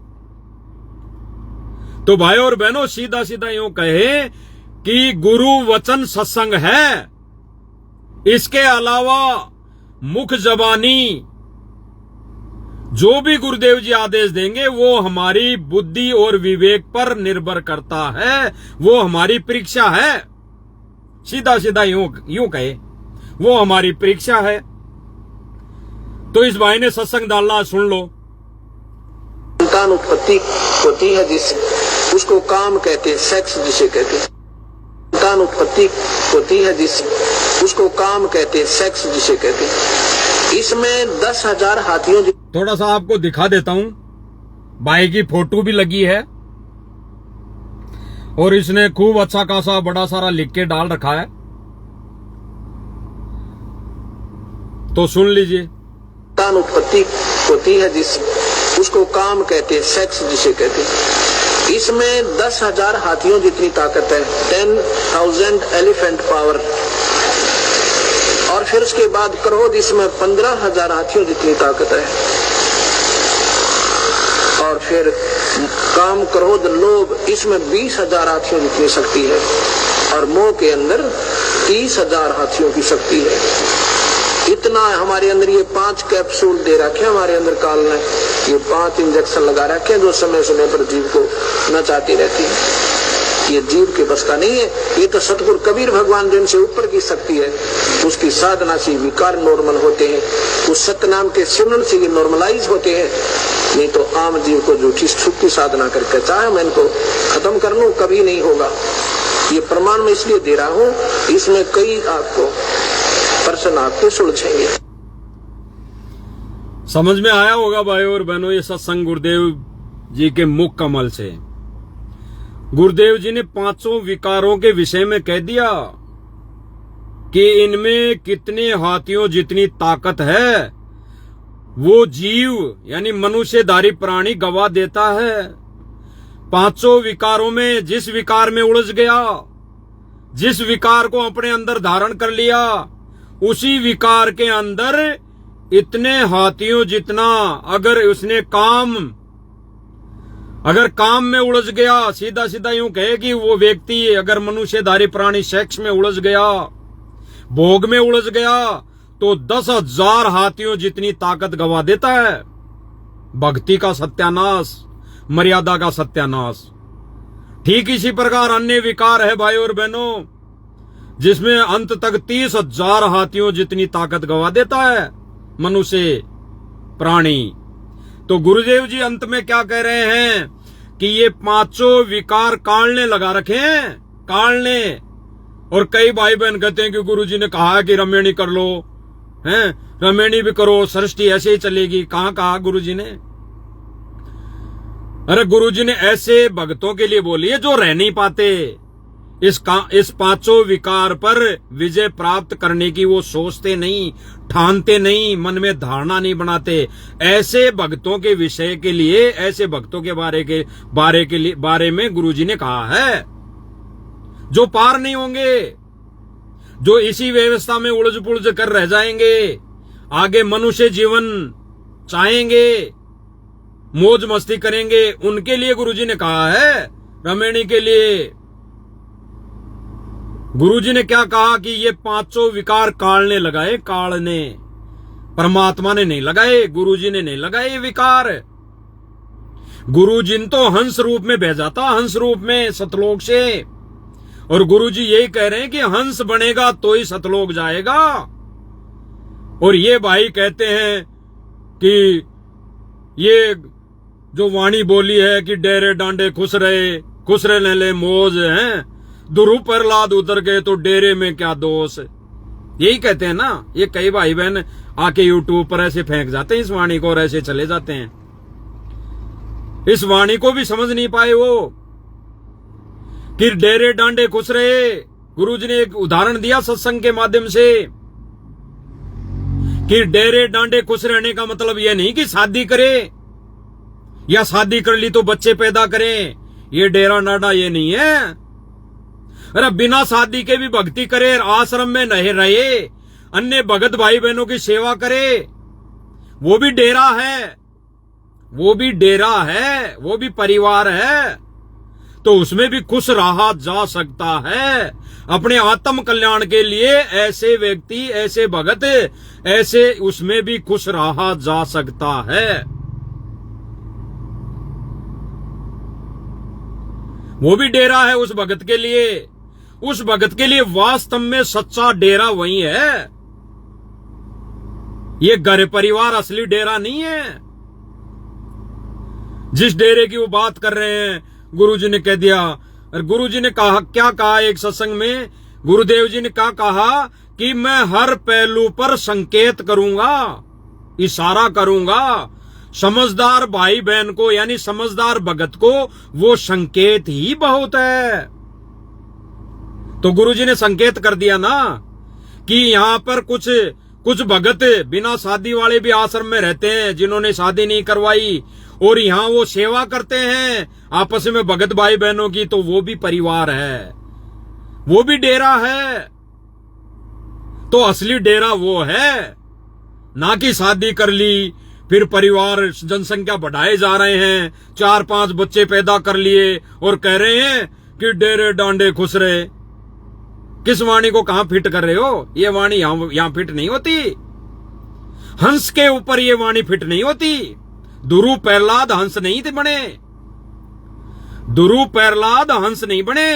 तो भाई और बहनों सीधा सीधा यूं कहे कि गुरु वचन सत्संग है, इसके अलावा मुख जबानी जो भी गुरुदेव जी आदेश देंगे वो हमारी बुद्धि और विवेक पर निर्भर करता है, वो हमारी परीक्षा है। सीधा सीधा यूं कहे वो हमारी परीक्षा है। तो इस भाई ने सत्संग डालना, सुन लो। संतान उत्पत्ति होती है जिस उसको काम कहते हैं, सेक्स जिसे कहते हैं। संतान उत्पत्ति होती है जिस, उसको काम कहते हैं, सेक्स जिसे कहते हैं। इसमें 10,000 हाथियों। थोड़ा सा आपको दिखा देता हूं, भाई की फोटो भी लगी है और इसने खूब अच्छा खासा बड़ा सारा लिख के डाल रखा है, तो सुन लीजिए। संतान उत्पत्ति होती है जिस, उसको काम कहते हैं, सेक्स जिसे कहते हैं। इसमें 10,000 हाथियों जितनी ताकत है, 10,000 एलिफेंट पावर। और फिर उसके बाद क्रोध, इसमें 15,000 हाथियों जितनी ताकत है। और फिर काम, क्रोध, लोभ, इसमें 20,000 हाथियों जितनी शक्ति है। और मोह के अंदर 30,000 हाथियों की शक्ति है। इतना हमारे अंदर ये 5 कैप्सूल दे रखे हमारे अंदर काल ने, ये 5 इंजेक्शन लगा रखे हैं जो समय समय पर जीव को नचाती रहती है। ये जीव के बस का नहीं है, ये तो सतगुरु कबीर भगवान जिनसे ऊपर की शक्ति है, उसकी साधना से विकार नॉर्मल होते हैं, उस सतनाम के सिमरन से ये नॉर्मलाइज होते हैं। नहीं तो आम जीव को झूठी सुख की साधना करके चाहे मैं इनको खत्म कर लूं, कभी नहीं होगा। ये प्रमाण मैं इसलिए दे रहा हूं, इसमें कई आपको प्रश्न आपके सुलझेंगे। समझ में आया होगा भाई और बहनों, ये सत्संग गुरुदेव जी के मुख कमल से। गुरुदेव जी ने 5 विकारों के विषय में कह दिया कि इनमें कितने हाथियों जितनी ताकत है वो जीव यानी मनुष्यधारी प्राणी गवा देता है। 5 विकारों में जिस विकार में उलझ गया, जिस विकार को अपने अंदर धारण कर लिया, उसी विकार के अंदर इतने हाथियों जितना, अगर काम में उलझ गया, सीधा सीधा यूं कहे कि वो व्यक्ति अगर मनुष्यधारी प्राणी सेक्स में उलझ गया, भोग में उलझ गया, तो 10,000 हाथियों जितनी ताकत गवा देता है। भक्ति का सत्यानाश, मर्यादा का सत्यानाश। ठीक इसी प्रकार अन्य विकार है भाई और बहनों, जिसमें अंत तक 30,000 हाथियों जितनी ताकत गवा देता है मनुष्य प्राणी। तो गुरुदेव जी अंत में क्या कह रहे हैं कि ये 5 विकार कालने लगा रखे हैं, कालने। और कई भाई बहन कहते हैं कि गुरुजी ने कहा है कि रमेणी कर लो, हैं, रमेणी भी करो, सृष्टि ऐसे ही चलेगी। कहां कहा गुरुजी ने? अरे गुरुजी ने ऐसे भक्तों के लिए बोली है जो रह नहीं पाते, इस 5 विकार पर विजय प्राप्त करने की वो सोचते नहीं, ठानते नहीं, मन में धारणा नहीं बनाते। ऐसे भक्तों के विषय के लिए, ऐसे भक्तों के बारे में गुरुजी ने कहा है जो पार नहीं होंगे, जो इसी व्यवस्था में उलझ पुलझ कर रह जाएंगे, आगे मनुष्य जीवन चाहेंगे, मौज मस्ती करेंगे, उनके लिए गुरुजी ने कहा है। रमेणी के लिए गुरुजी ने क्या कहा कि ये 5 विकार कालने लगाए, कालने। परमात्मा ने नहीं लगाए, गुरुजी ने नहीं लगाए ये विकार। गुरुजी ने तो हंस रूप में भेजा था, हंस रूप में सतलोक से। और गुरुजी यही कह रहे हैं कि हंस बनेगा तो ही सतलोक जाएगा। और ये भाई कहते हैं कि ये जो वाणी बोली है कि डेरे डांडे खुश रहे ले मौज हैं, दुरु प्रहलाद उतर गए तो डेरे में क्या दोष। यही कहते हैं ना, ये कई भाई बहन आके यूट्यूब पर ऐसे फेंक जाते हैं इस वाणी को और ऐसे चले जाते हैं। इस वाणी को भी समझ नहीं पाए वो कि डेरे डांडे खुश रहे। गुरुजी ने एक उदाहरण दिया सत्संग के माध्यम से कि डेरे डांडे खुश रहने का मतलब यह नहीं कि शादी करे या शादी कर ली तो बच्चे पैदा करें, ये डेरा डांडा ये नहीं है। अरे बिना शादी के भी भक्ति करे, आश्रम में नहीं रहे, अन्य भगत भाई बहनों की सेवा करे, वो भी डेरा है, वो भी डेरा है, वो भी परिवार है। तो उसमें भी खुश रहा जा सकता है। अपने आत्म कल्याण के लिए ऐसे व्यक्ति, ऐसे भगत, ऐसे उसमें भी खुश रहा जा सकता है। वो भी डेरा है उस भगत के लिए। उस भगत के लिए वास्तव में सच्चा डेरा वही है। ये घर परिवार असली डेरा नहीं है। जिस डेरे की वो बात कर रहे हैं गुरुजी ने कह दिया। और गुरुजी ने कहा, क्या कहा एक सत्संग में, गुरुदेव जी ने क्या कहा कि मैं हर पहलू पर संकेत करूंगा, इशारा करूंगा। समझदार भाई बहन को यानी समझदार भगत को वो संकेत ही बहुत है। तो गुरुजी ने संकेत कर दिया ना कि यहां पर कुछ भगत बिना शादी वाले भी आश्रम में रहते हैं, जिन्होंने शादी नहीं करवाई, और यहां वो सेवा करते हैं आपस में भगत भाई बहनों की, तो वो भी परिवार है, वो भी डेरा है। तो असली डेरा वो है, ना कि शादी कर ली फिर परिवार जनसंख्या बढ़ाए जा रहे हैं, 4-5 बच्चे पैदा कर लिए और कह रहे हैं कि डेरे डांडे खुश रहे। किस वाणी को कहां फिट कर रहे हो? ये वाणी यहां फिट नहीं होती। हंस के ऊपर ये वाणी फिट नहीं होती। दुरु प्रहलाद हंस नहीं थे बने, दुरु प्रहलाद हंस नहीं बने।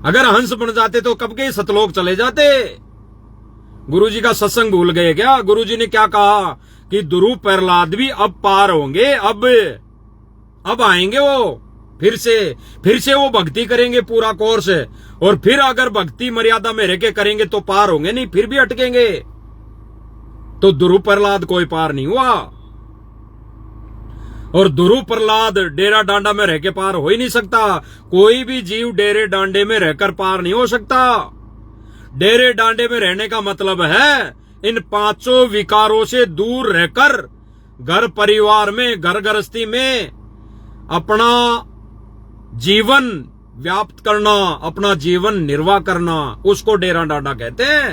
अगर हंस बन जाते तो कब के सतलोक चले जाते। गुरुजी का सत्संग भूल गए क्या? गुरुजी ने क्या कहा कि दुरु प्रहलाद भी अब पार होंगे, अब आएंगे वो फिर से वो भक्ति करेंगे पूरा कोर्स, और फिर अगर भक्ति मर्यादा में रह के करेंगे तो पार होंगे, नहीं फिर भी अटकेंगे। तो दुरु प्रहलाद कोई पार नहीं हुआ, और दुरु प्रहलाद डेरा डांडा में रह के पार हो ही नहीं सकता। कोई भी जीव डेरे डांडे में रहकर पार नहीं हो सकता। डेरे डांडे में रहने का मतलब है इन 5 विकारों से दूर रहकर घर परिवार में, घर गृहस्थी में अपना जीवन व्याप्त करना, अपना जीवन निर्वाह करना, उसको डेरा डांडा कहते हैं।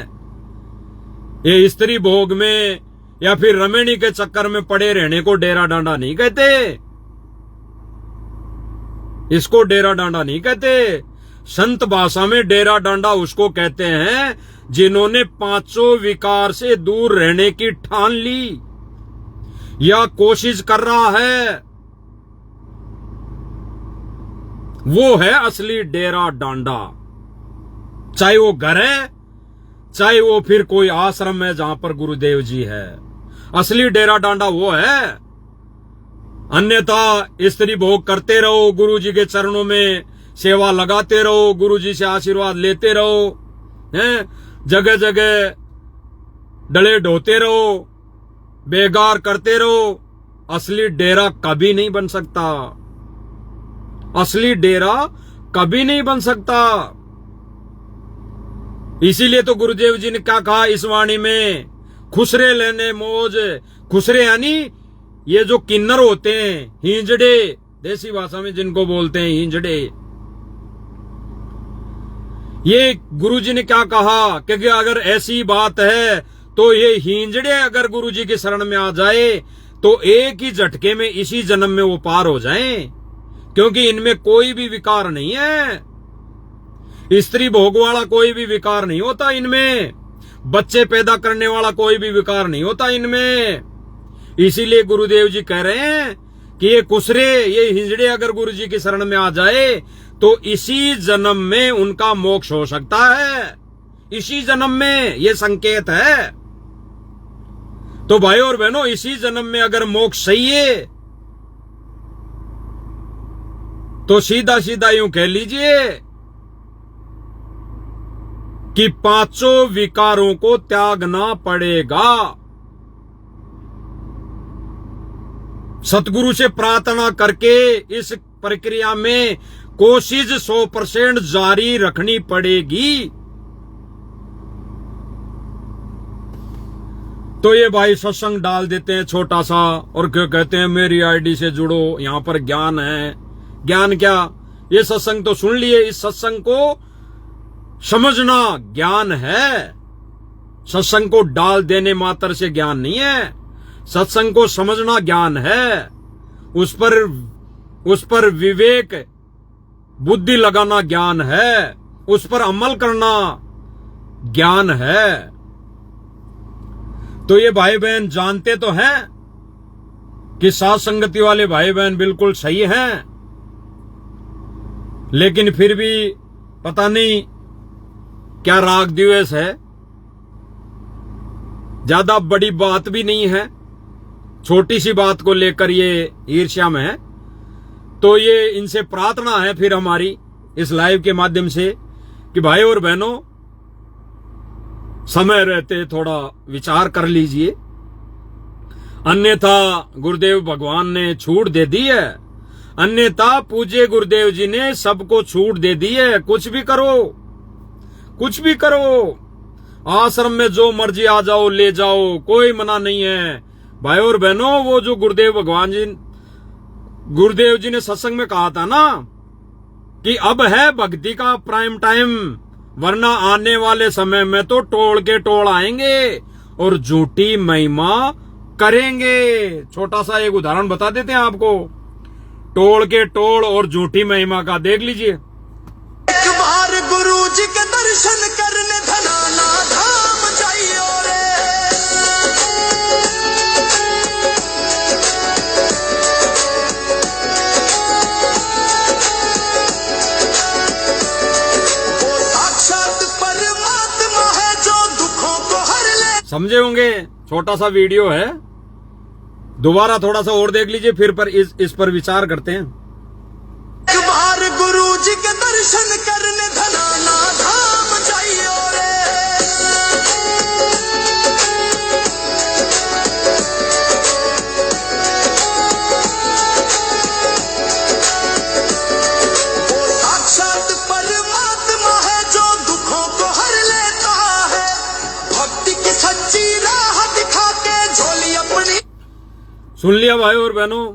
ये स्त्री भोग में या फिर रमणी के चक्कर में पड़े रहने को डेरा डांडा नहीं कहते, इसको डेरा डांडा नहीं कहते। संत भाषा में डेरा डांडा उसको कहते हैं जिन्होंने 5 विकार से दूर रहने की ठान ली या कोशिश कर रहा है, वो है असली डेरा डांडा। चाहे वो घर है, चाहे वो फिर कोई आश्रम है जहां पर गुरुदेव जी है, असली डेरा डांडा वो है। अन्यथा स्त्री भोग करते रहो, गुरु जी के चरणों में सेवा लगाते रहो, गुरु जी से आशीर्वाद लेते रहो, हैं, जगह जगह डले ढोते रहो, बेगार करते रहो, असली डेरा कभी नहीं बन सकता। असली डेरा कभी नहीं बन सकता। इसीलिए तो गुरुदेव जी ने क्या कहा इस वाणी में, खुसरे लेने मौज। खुसरे यानी ये जो किन्नर होते हैं, हिंजड़े, देसी भाषा में जिनको बोलते हैं हिंजड़े। ये गुरुजी ने क्या कहा, क्योंकि अगर ऐसी बात है तो ये हिंजड़े अगर गुरुजी की शरण में आ जाए तो एक ही झटके में इसी जन्म में वो पार हो जाएं, क्योंकि इनमें कोई भी विकार नहीं है। स्त्री भोग वाला कोई भी विकार नहीं होता इनमें, बच्चे पैदा करने वाला कोई भी विकार नहीं होता इनमें। इसीलिए गुरुदेव जी कह रहे हैं कि ये कुसरे, ये हिंजड़े अगर गुरुजी की शरण में आ जाए तो इसी जन्म में उनका मोक्ष हो सकता है, इसी जन्म में, ये संकेत है। तो भाई और बहनों, इसी जन्म में अगर मोक्ष सही है तो सीधा सीधा यूं कह लीजिए कि 5 विकारों को त्यागना पड़ेगा। सतगुरु से प्रार्थना करके इस प्रक्रिया में कोशिश 100% जारी रखनी पड़ेगी। तो ये भाई सत्संग डाल देते हैं छोटा सा, और क्या कहते हैं मेरी आईडी से जुड़ो, यहां पर ज्ञान है। ज्ञान क्या? ये सत्संग तो सुन लिए, इस सत्संग को समझना ज्ञान है। सत्संग को डाल देने मात्र से ज्ञान नहीं है, सत्संग को समझना ज्ञान है। उस पर विवेक बुद्धि लगाना ज्ञान है, उस पर अमल करना ज्ञान है। तो ये भाई बहन जानते तो हैं कि साथ संगति वाले भाई बहन बिल्कुल सही हैं, लेकिन फिर भी पता नहीं क्या राग द्वेष है। ज्यादा बड़ी बात भी नहीं है, छोटी सी बात को लेकर ये ईर्ष्या में है। तो ये इनसे प्रार्थना है फिर हमारी इस लाइव के माध्यम से कि भाई और बहनों, समय रहते थोड़ा विचार कर लीजिए, अन्यथा गुरुदेव भगवान ने छूट दे दी है, अन्यथा पूज्य गुरुदेव जी ने सबको छूट दे दी है। कुछ भी करो, कुछ भी करो, आश्रम में जो मर्जी आ जाओ, ले जाओ, कोई मना नहीं है। भाई और बहनों, वो जो गुरुदेव जी ने सत्संग में कहा था ना कि अब है भक्ति का प्राइम टाइम, वरना आने वाले समय में तो टोल के टोल आएंगे और झूठी महिमा करेंगे। छोटा सा एक उदाहरण बता देते हैं आपको, टोल के टोल और झूठी महिमा का देख लीजिए। एक बार गुरु जी के दर्शन करने धनाना धाम जाइयो रे। वो साक्षात परमात्मा है जो दुखों को हर ले। समझे होंगे, छोटा सा वीडियो है, दोबारा थोड़ा सा और देख लीजिए, फिर इस पर विचार करते हैं। एक बार गुरु जी के दर्शन करने धनाना धाम जाइयो रे। वो साक्षात परमात्मा है जो दुखों को हर लेता है। भक्ति की सच्ची राह दिखा के झोली अपनी। सुन लिया भाई और बहनों,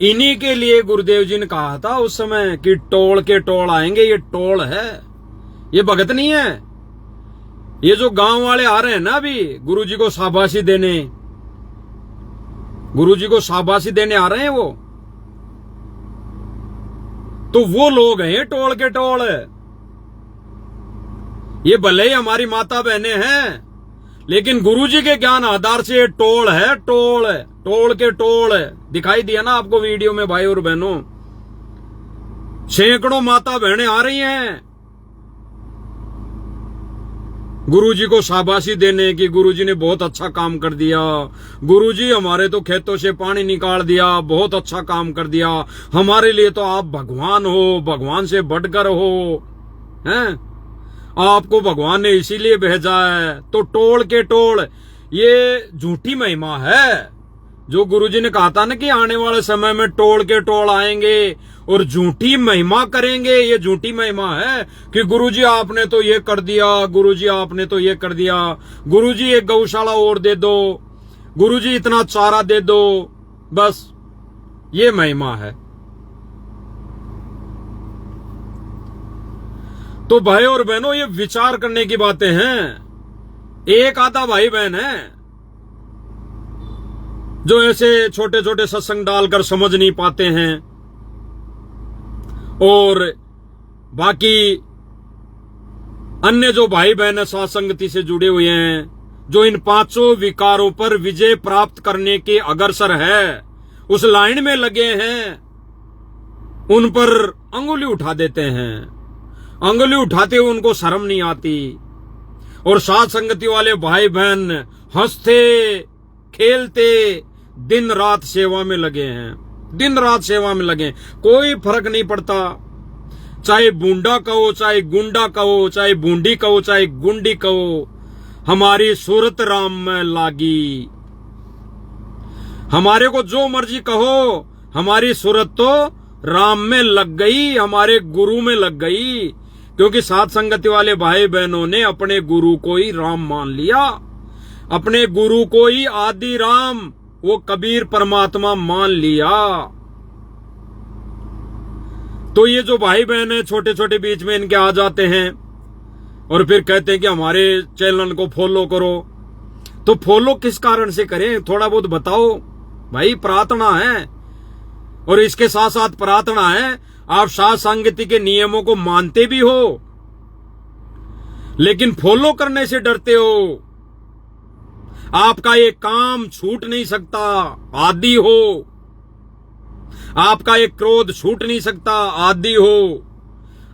इन्हीं के लिए गुरुदेव जी ने कहा था उस समय कि टोल के टोल आएंगे। ये टोल है, ये भगत नहीं है। ये जो गांव वाले आ रहे हैं ना अभी गुरु जी को शाबाशी देने, गुरु जी को शाबाशी देने आ रहे हैं, तो वो लोग हैं टोल के टोल। ये भले ही हमारी माता बहनें हैं, लेकिन गुरुजी के ज्ञान आधार से ये टोल है, टोल है, टोल के टोल है। दिखाई दिया ना आपको वीडियो में भाई और बहनों, सैकड़ों माता बहनें आ रही हैं गुरुजी को शाबाशी देने की। गुरुजी ने बहुत अच्छा काम कर दिया, गुरुजी हमारे तो खेतों से पानी निकाल दिया, बहुत अच्छा काम कर दिया, हमारे लिए तो आप भगवान हो, भगवान से बढ़कर हो, हैं, आपको भगवान ने इसीलिए भेजा है। तो टोल के टोल ये झूठी महिमा है। जो गुरुजी ने कहा था ना कि आने वाले समय में टोल के टोल आएंगे और झूठी महिमा करेंगे, ये झूठी महिमा है कि गुरुजी आपने तो ये कर दिया, गुरुजी आपने तो ये कर दिया, गुरुजी एक गौशाला और दे दो, गुरुजी इतना चारा दे दो, बस ये महिमा है। तो भाई और बहनों, ये विचार करने की बातें हैं। एक आधा भाई बहन है जो ऐसे छोटे छोटे सत्संग डालकर समझ नहीं पाते हैं, और बाकी अन्य जो भाई बहन साथ संगति से जुड़े हुए हैं, जो इन पांचों विकारों पर विजय प्राप्त करने के अग्रसर है, उस लाइन में लगे हैं, उन पर अंगुली उठा देते हैं। अंगुली उठाते हुए उनको शर्म नहीं आती। और साथ संगति वाले भाई बहन हंसते खेलते दिन रात सेवा में लगे हैं, दिन रात सेवा में लगे, कोई फर्क नहीं पड़ता। चाहे बूंडा कहो, चाहे गुंडा कहो, चाहे बूंडी कहो, चाहे गुंडी कहो, हमारी सूरत राम में लागी। हमारे को जो मर्जी कहो, हमारी सूरत तो राम में लग गई, हमारे गुरु में लग गई। क्योंकि साथ संगति वाले भाई बहनों ने अपने गुरु को ही राम मान लिया, अपने गुरु को ही आदि राम, वो कबीर परमात्मा मान लिया। तो ये जो भाई बहन है छोटे छोटे बीच में इनके आ जाते हैं और फिर कहते हैं कि हमारे चैनल को फॉलो करो। तो फॉलो किस कारण से करें, थोड़ा बहुत बताओ भाई। प्रार्थना है, और इसके साथ साथ प्रार्थना है, आप साथ संगति के नियमों को मानते भी हो, लेकिन फॉलो करने से डरते हो। आपका ये काम छूट नहीं सकता, आदि हो। आपका ये क्रोध छूट नहीं सकता, आदि हो।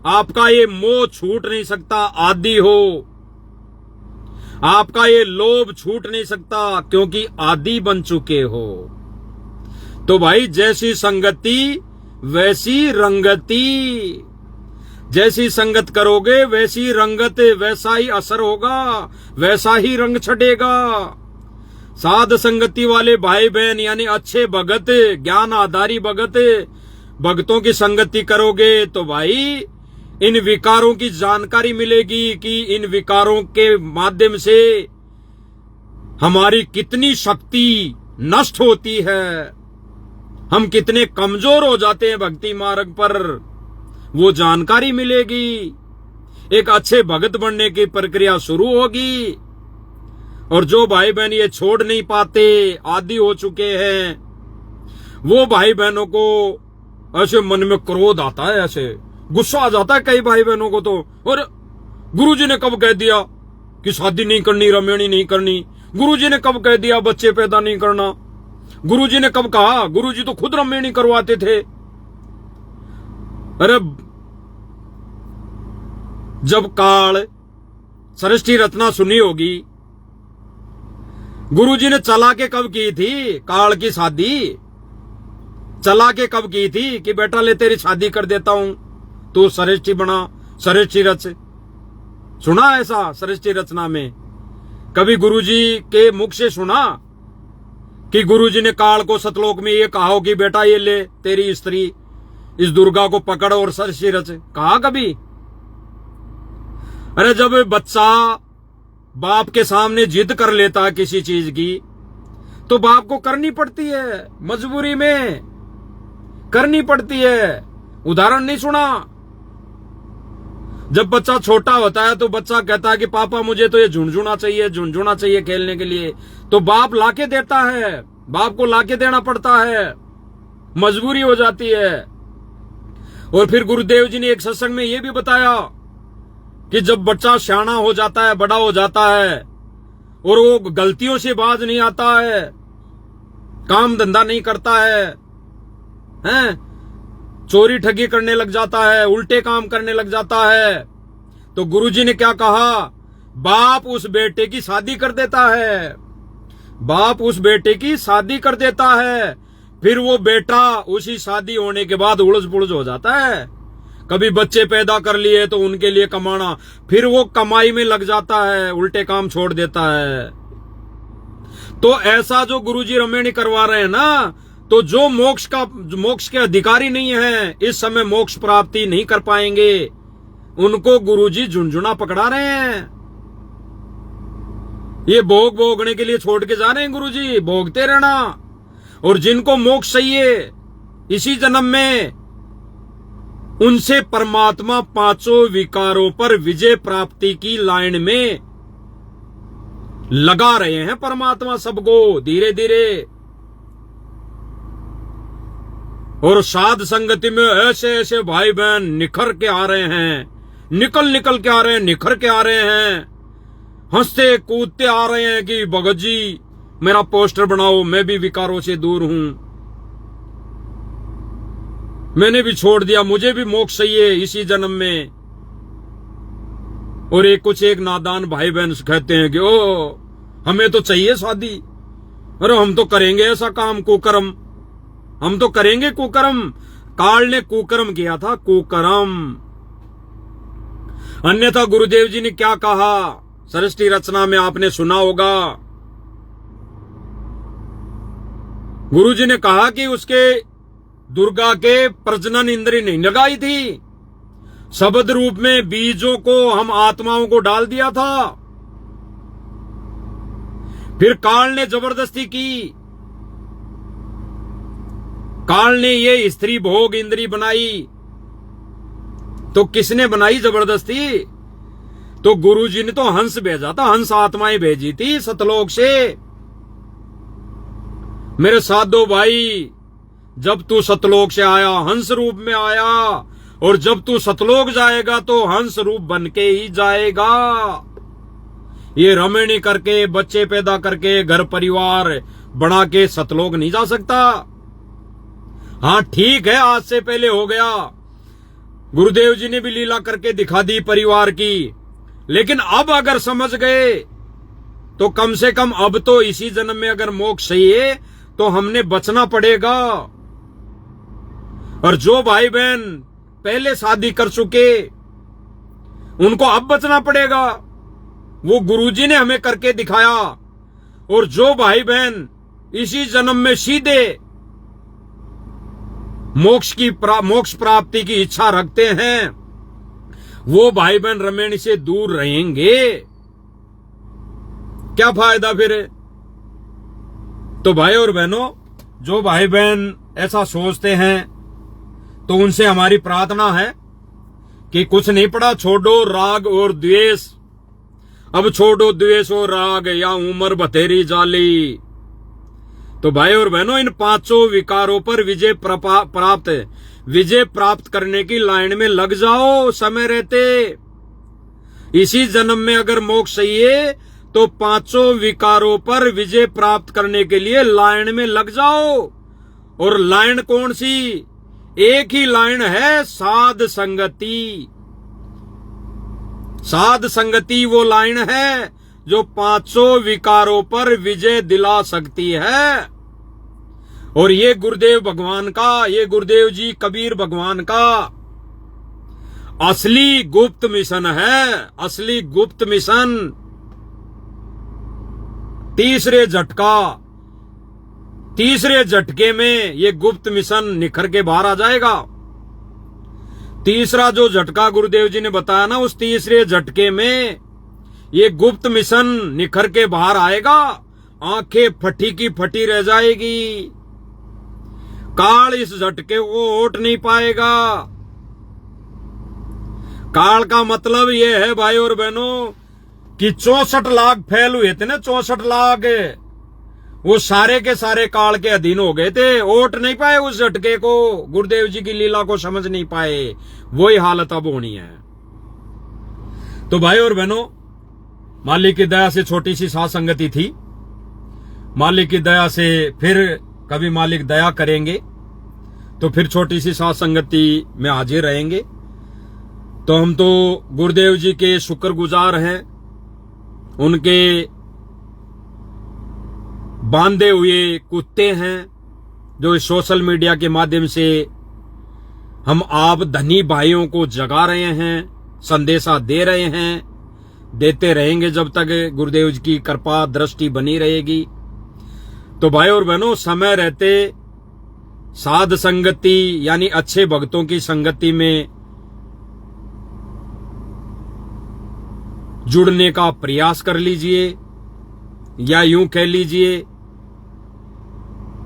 आपका ये मोह छूट नहीं सकता, आदि हो। आपका ये लोभ छूट नहीं सकता, क्योंकि आदि बन चुके हो। तो भाई जैसी संगति वैसी रंगति। जैसी संगत करोगे वैसी रंगत, वैसा ही असर होगा, वैसा ही रंग छटेगा। साध संगति वाले भाई बहन यानी अच्छे भगत, ज्ञान आधारी भगत, भक्तों की संगति करोगे तो भाई इन विकारों की जानकारी मिलेगी कि इन विकारों के माध्यम से हमारी कितनी शक्ति नष्ट होती है, हम कितने कमजोर हो जाते हैं भक्ति मार्ग पर, वो जानकारी मिलेगी। एक अच्छे भगत बनने की प्रक्रिया शुरू होगी। और जो भाई बहन ये छोड़ नहीं पाते, आदी हो चुके हैं, वो भाई बहनों को ऐसे मन में क्रोध आता है, ऐसे गुस्सा आ जाता है कई भाई बहनों को तो। और गुरुजी ने कब कह दिया कि शादी नहीं करनी, रमेणी नहीं करनी? गुरुजी ने कब कह दिया बच्चे पैदा नहीं करना? गुरुजी ने कब कहा? गुरुजी तो खुद रमेणी करवाते थे। अरे जब काल सृष्टि रचना सुनी होगी, गुरुजी ने चला के कब की थी काल की शादी? चला के कब की थी कि बेटा ले तेरी शादी कर देता हूं, तू सृष्टि बना, सृष्टि रच? सुना ऐसा सृष्टि रचना में? कभी गुरुजी के मुख से सुना कि गुरुजी ने काल को सतलोक में ये कहा हो कि बेटा ये ले तेरी स्त्री इस दुर्गा को पकड़ और सृष्टि रच? कहा कभी? अरे जब बच्चा बाप के सामने जिद कर लेता है किसी चीज की, तो बाप को करनी पड़ती है, मजबूरी में करनी पड़ती है। उदाहरण नहीं सुना? जब बच्चा छोटा होता है तो बच्चा कहता है कि पापा मुझे तो ये झुनझुना चाहिए, झुनझुना चाहिए खेलने के लिए, तो बाप लाके देता है, बाप को लाके देना पड़ता है, मजबूरी हो जाती है। और फिर गुरुदेव जी ने एक सत्संग में यह भी बताया कि जब बच्चा सियाना हो जाता है, बड़ा हो जाता है, और वो गलतियों से बाज नहीं आता है, काम धंधा नहीं करता है, चोरी ठगी करने लग जाता है, उल्टे काम करने लग जाता है, तो गुरुजी ने क्या कहा? बाप उस बेटे की शादी कर देता है, बाप उस बेटे की शादी कर देता है। फिर वो बेटा उसी शादी होने के बाद उलझ पुलझ हो जाता है। कभी बच्चे पैदा कर लिए तो उनके लिए कमाना, फिर वो कमाई में लग जाता है, उल्टे काम छोड़ देता है। तो ऐसा जो गुरुजी रमेणी करवा रहे हैं ना, तो जो मोक्ष के अधिकारी नहीं है, इस समय मोक्ष प्राप्ति नहीं कर पाएंगे, उनको गुरुजी झुनझुना पकड़ा रहे हैं। ये भोग भोगने के लिए छोड़ के जा रहे हैं गुरुजी, भोगते रहना। और जिनको मोक्ष चाहिए इसी जन्म में, उनसे परमात्मा पांचों विकारों पर विजय प्राप्ति की लाइन में लगा रहे हैं परमात्मा सबको धीरे धीरे। और साध संगति में ऐसे ऐसे भाई बहन निखर के आ रहे हैं, निकल के आ रहे हैं, निखर के आ रहे हैं, हंसते कूदते आ रहे हैं कि भगत जी मेरा पोस्टर बनाओ, मैं भी विकारों से दूर हूं, मैंने भी छोड़ दिया, मुझे भी मोक्ष चाहिए इसी जन्म में। और एक नादान भाई बहन कहते हैं कि ओ हमें तो चाहिए शादी, अरे हम तो करेंगे ऐसा काम कुकर्म, हम तो करेंगे कुकर्म। काल ने कुकर्म किया था, कुकर्म। अन्यथा गुरुदेव जी ने क्या कहा सृष्टि रचना में, आपने सुना होगा। गुरुजी ने कहा कि उसके दुर्गा के प्रजनन इंद्री नहीं लगाई थी, शब्द रूप में बीजों को हम आत्माओं को डाल दिया था। फिर काल ने जबरदस्ती की, काल ने ये स्त्री भोग इंद्री बनाई। तो किसने बनाई जबरदस्ती? तो गुरुजी ने तो हंस भेजा था, हंस आत्माएं भेजी थी सतलोक से। मेरे साधो भाई, जब तू सतलोक से आया हंस रूप में आया, और जब तू सतलोक जाएगा तो हंस रूप बन के ही जाएगा। ये रमेणी करके, बच्चे पैदा करके, घर परिवार बना के सतलोक नहीं जा सकता। हाँ ठीक है, आज से पहले हो गया, गुरुदेव जी ने भी लीला करके दिखा दी परिवार की, लेकिन अब अगर समझ गए तो कम से कम अब तो इसी जन्म में अगर मोक्ष चाहिए तो हमने बचना पड़ेगा। और जो भाई बहन पहले शादी कर चुके उनको अब बचना पड़ेगा, वो गुरुजी ने हमें करके दिखाया। और जो भाई बहन इसी जन्म में सीधे मोक्ष प्राप्ति की इच्छा रखते हैं, वो भाई बहन रमेणी से दूर रहेंगे। क्या फायदा फिर? तो भाई और बहनों, जो भाई बहन ऐसा सोचते हैं तो उनसे हमारी प्रार्थना है कि कुछ नहीं पड़ा, छोड़ो राग और द्वेष। अब छोड़ो द्वेष और राग, या उम्र बतेरी जाली। तो भाई और बहनों, इन पांचों विकारों पर विजय प्राप्त करने की लाइन में लग जाओ समय रहते। इसी जन्म में अगर मोक्ष चाहिए तो पांचों विकारों पर विजय प्राप्त करने के लिए लाइन में लग जाओ। और लाइन कौन सी? एक ही लाइन है, साध संगति। साध संगति वो लाइन है जो पांचों विकारों पर विजय दिला सकती है। और ये गुरुदेव भगवान का, ये गुरुदेव जी कबीर भगवान का असली गुप्त मिशन है। असली गुप्त मिशन। तीसरे झटके में ये गुप्त मिशन निखर के बाहर आ जाएगा। तीसरा जो झटका गुरुदेव जी ने बताया ना, उस तीसरे झटके में ये गुप्त मिशन निखर के बाहर आएगा। आंखें फटी की फटी रह जाएगी। काल इस झटके को ओट नहीं पाएगा। काल का मतलब ये है भाई और बहनों कि 64 लाख फैल हुए थे ना, 64 लाख, वो सारे के सारे काल के अधीन हो गए थे। ओट नहीं पाए उस झटके को, गुरुदेव जी की लीला को समझ नहीं पाए। वही हालत अब होनी है। तो भाई और बहनों, मालिक की दया से छोटी सी साथ संगति थी। मालिक की दया से फिर कभी मालिक दया करेंगे तो फिर छोटी सी साथ संगति में हाजिर रहेंगे। तो हम तो गुरुदेव जी के शुक्रगुजार हैं, उनके बांधे हुए कुत्ते हैं जो इस सोशल मीडिया के माध्यम से हम आप धनी भाइयों को जगा रहे हैं, संदेशा दे रहे हैं, देते रहेंगे जब तक गुरुदेव जी की कृपा दृष्टि बनी रहेगी। तो भाई और बहनों, समय रहते साध संगति यानी अच्छे भक्तों की संगति में जुड़ने का प्रयास कर लीजिए, या यूं कह लीजिए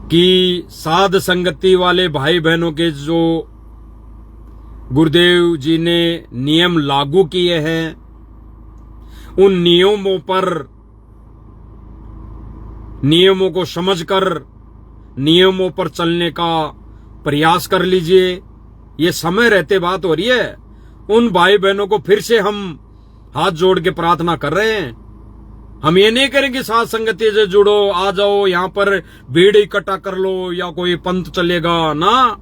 कि साध संगति वाले भाई बहनों के जो गुरुदेव जी ने नियम लागू किए हैं, उन नियमों को समझकर नियमों पर चलने का प्रयास कर लीजिए। ये समय रहते बात हो रही है। उन भाई बहनों को फिर से हम हाथ जोड़ के प्रार्थना कर रहे हैं। हम ये नहीं करेंगे साथ संगति से जुड़ो, आ जाओ, यहां पर भीड़ इकट्ठा कर लो या कोई पंथ चलेगा ना।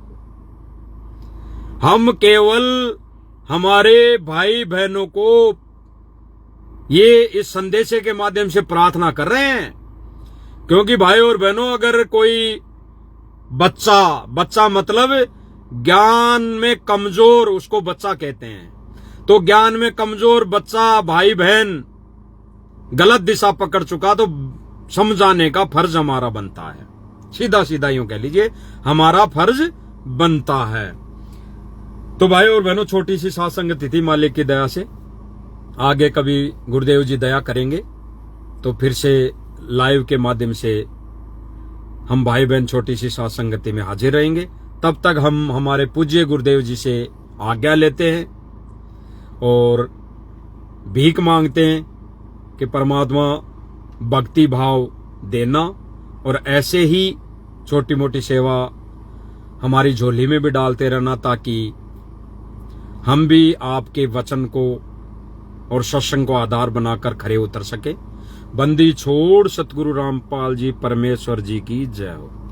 हम केवल हमारे भाई बहनों को ये इस संदेश के माध्यम से प्रार्थना कर रहे हैं। क्योंकि भाई और बहनों, अगर कोई बच्चा मतलब ज्ञान में कमजोर, उसको बच्चा कहते हैं, तो ज्ञान में कमजोर बच्चा भाई बहन गलत दिशा पकड़ चुका तो समझाने का फर्ज हमारा बनता है। सीधा सीधा यूं कह लीजिए, हमारा फर्ज बनता है। तो भाई और बहनों, छोटी सी साथ संगति थी मालिक की दया से। आगे कभी गुरुदेव जी दया करेंगे तो फिर से लाइव के माध्यम से हम भाई बहन छोटी सी साथ संगति में हाजिर रहेंगे। तब तक हम हमारे पूज्य गुरुदेव जी से आज्ञा लेते हैं और भीख मांगते हैं कि परमात्मा भक्ति भाव देना और ऐसे ही छोटी मोटी सेवा हमारी झोली में भी डालते रहना, ताकि हम भी आपके वचन को और सत्संग को आधार बनाकर खरे उतर सके। बंदी छोड़ सतगुरु रामपाल जी परमेश्वर जी की जय हो।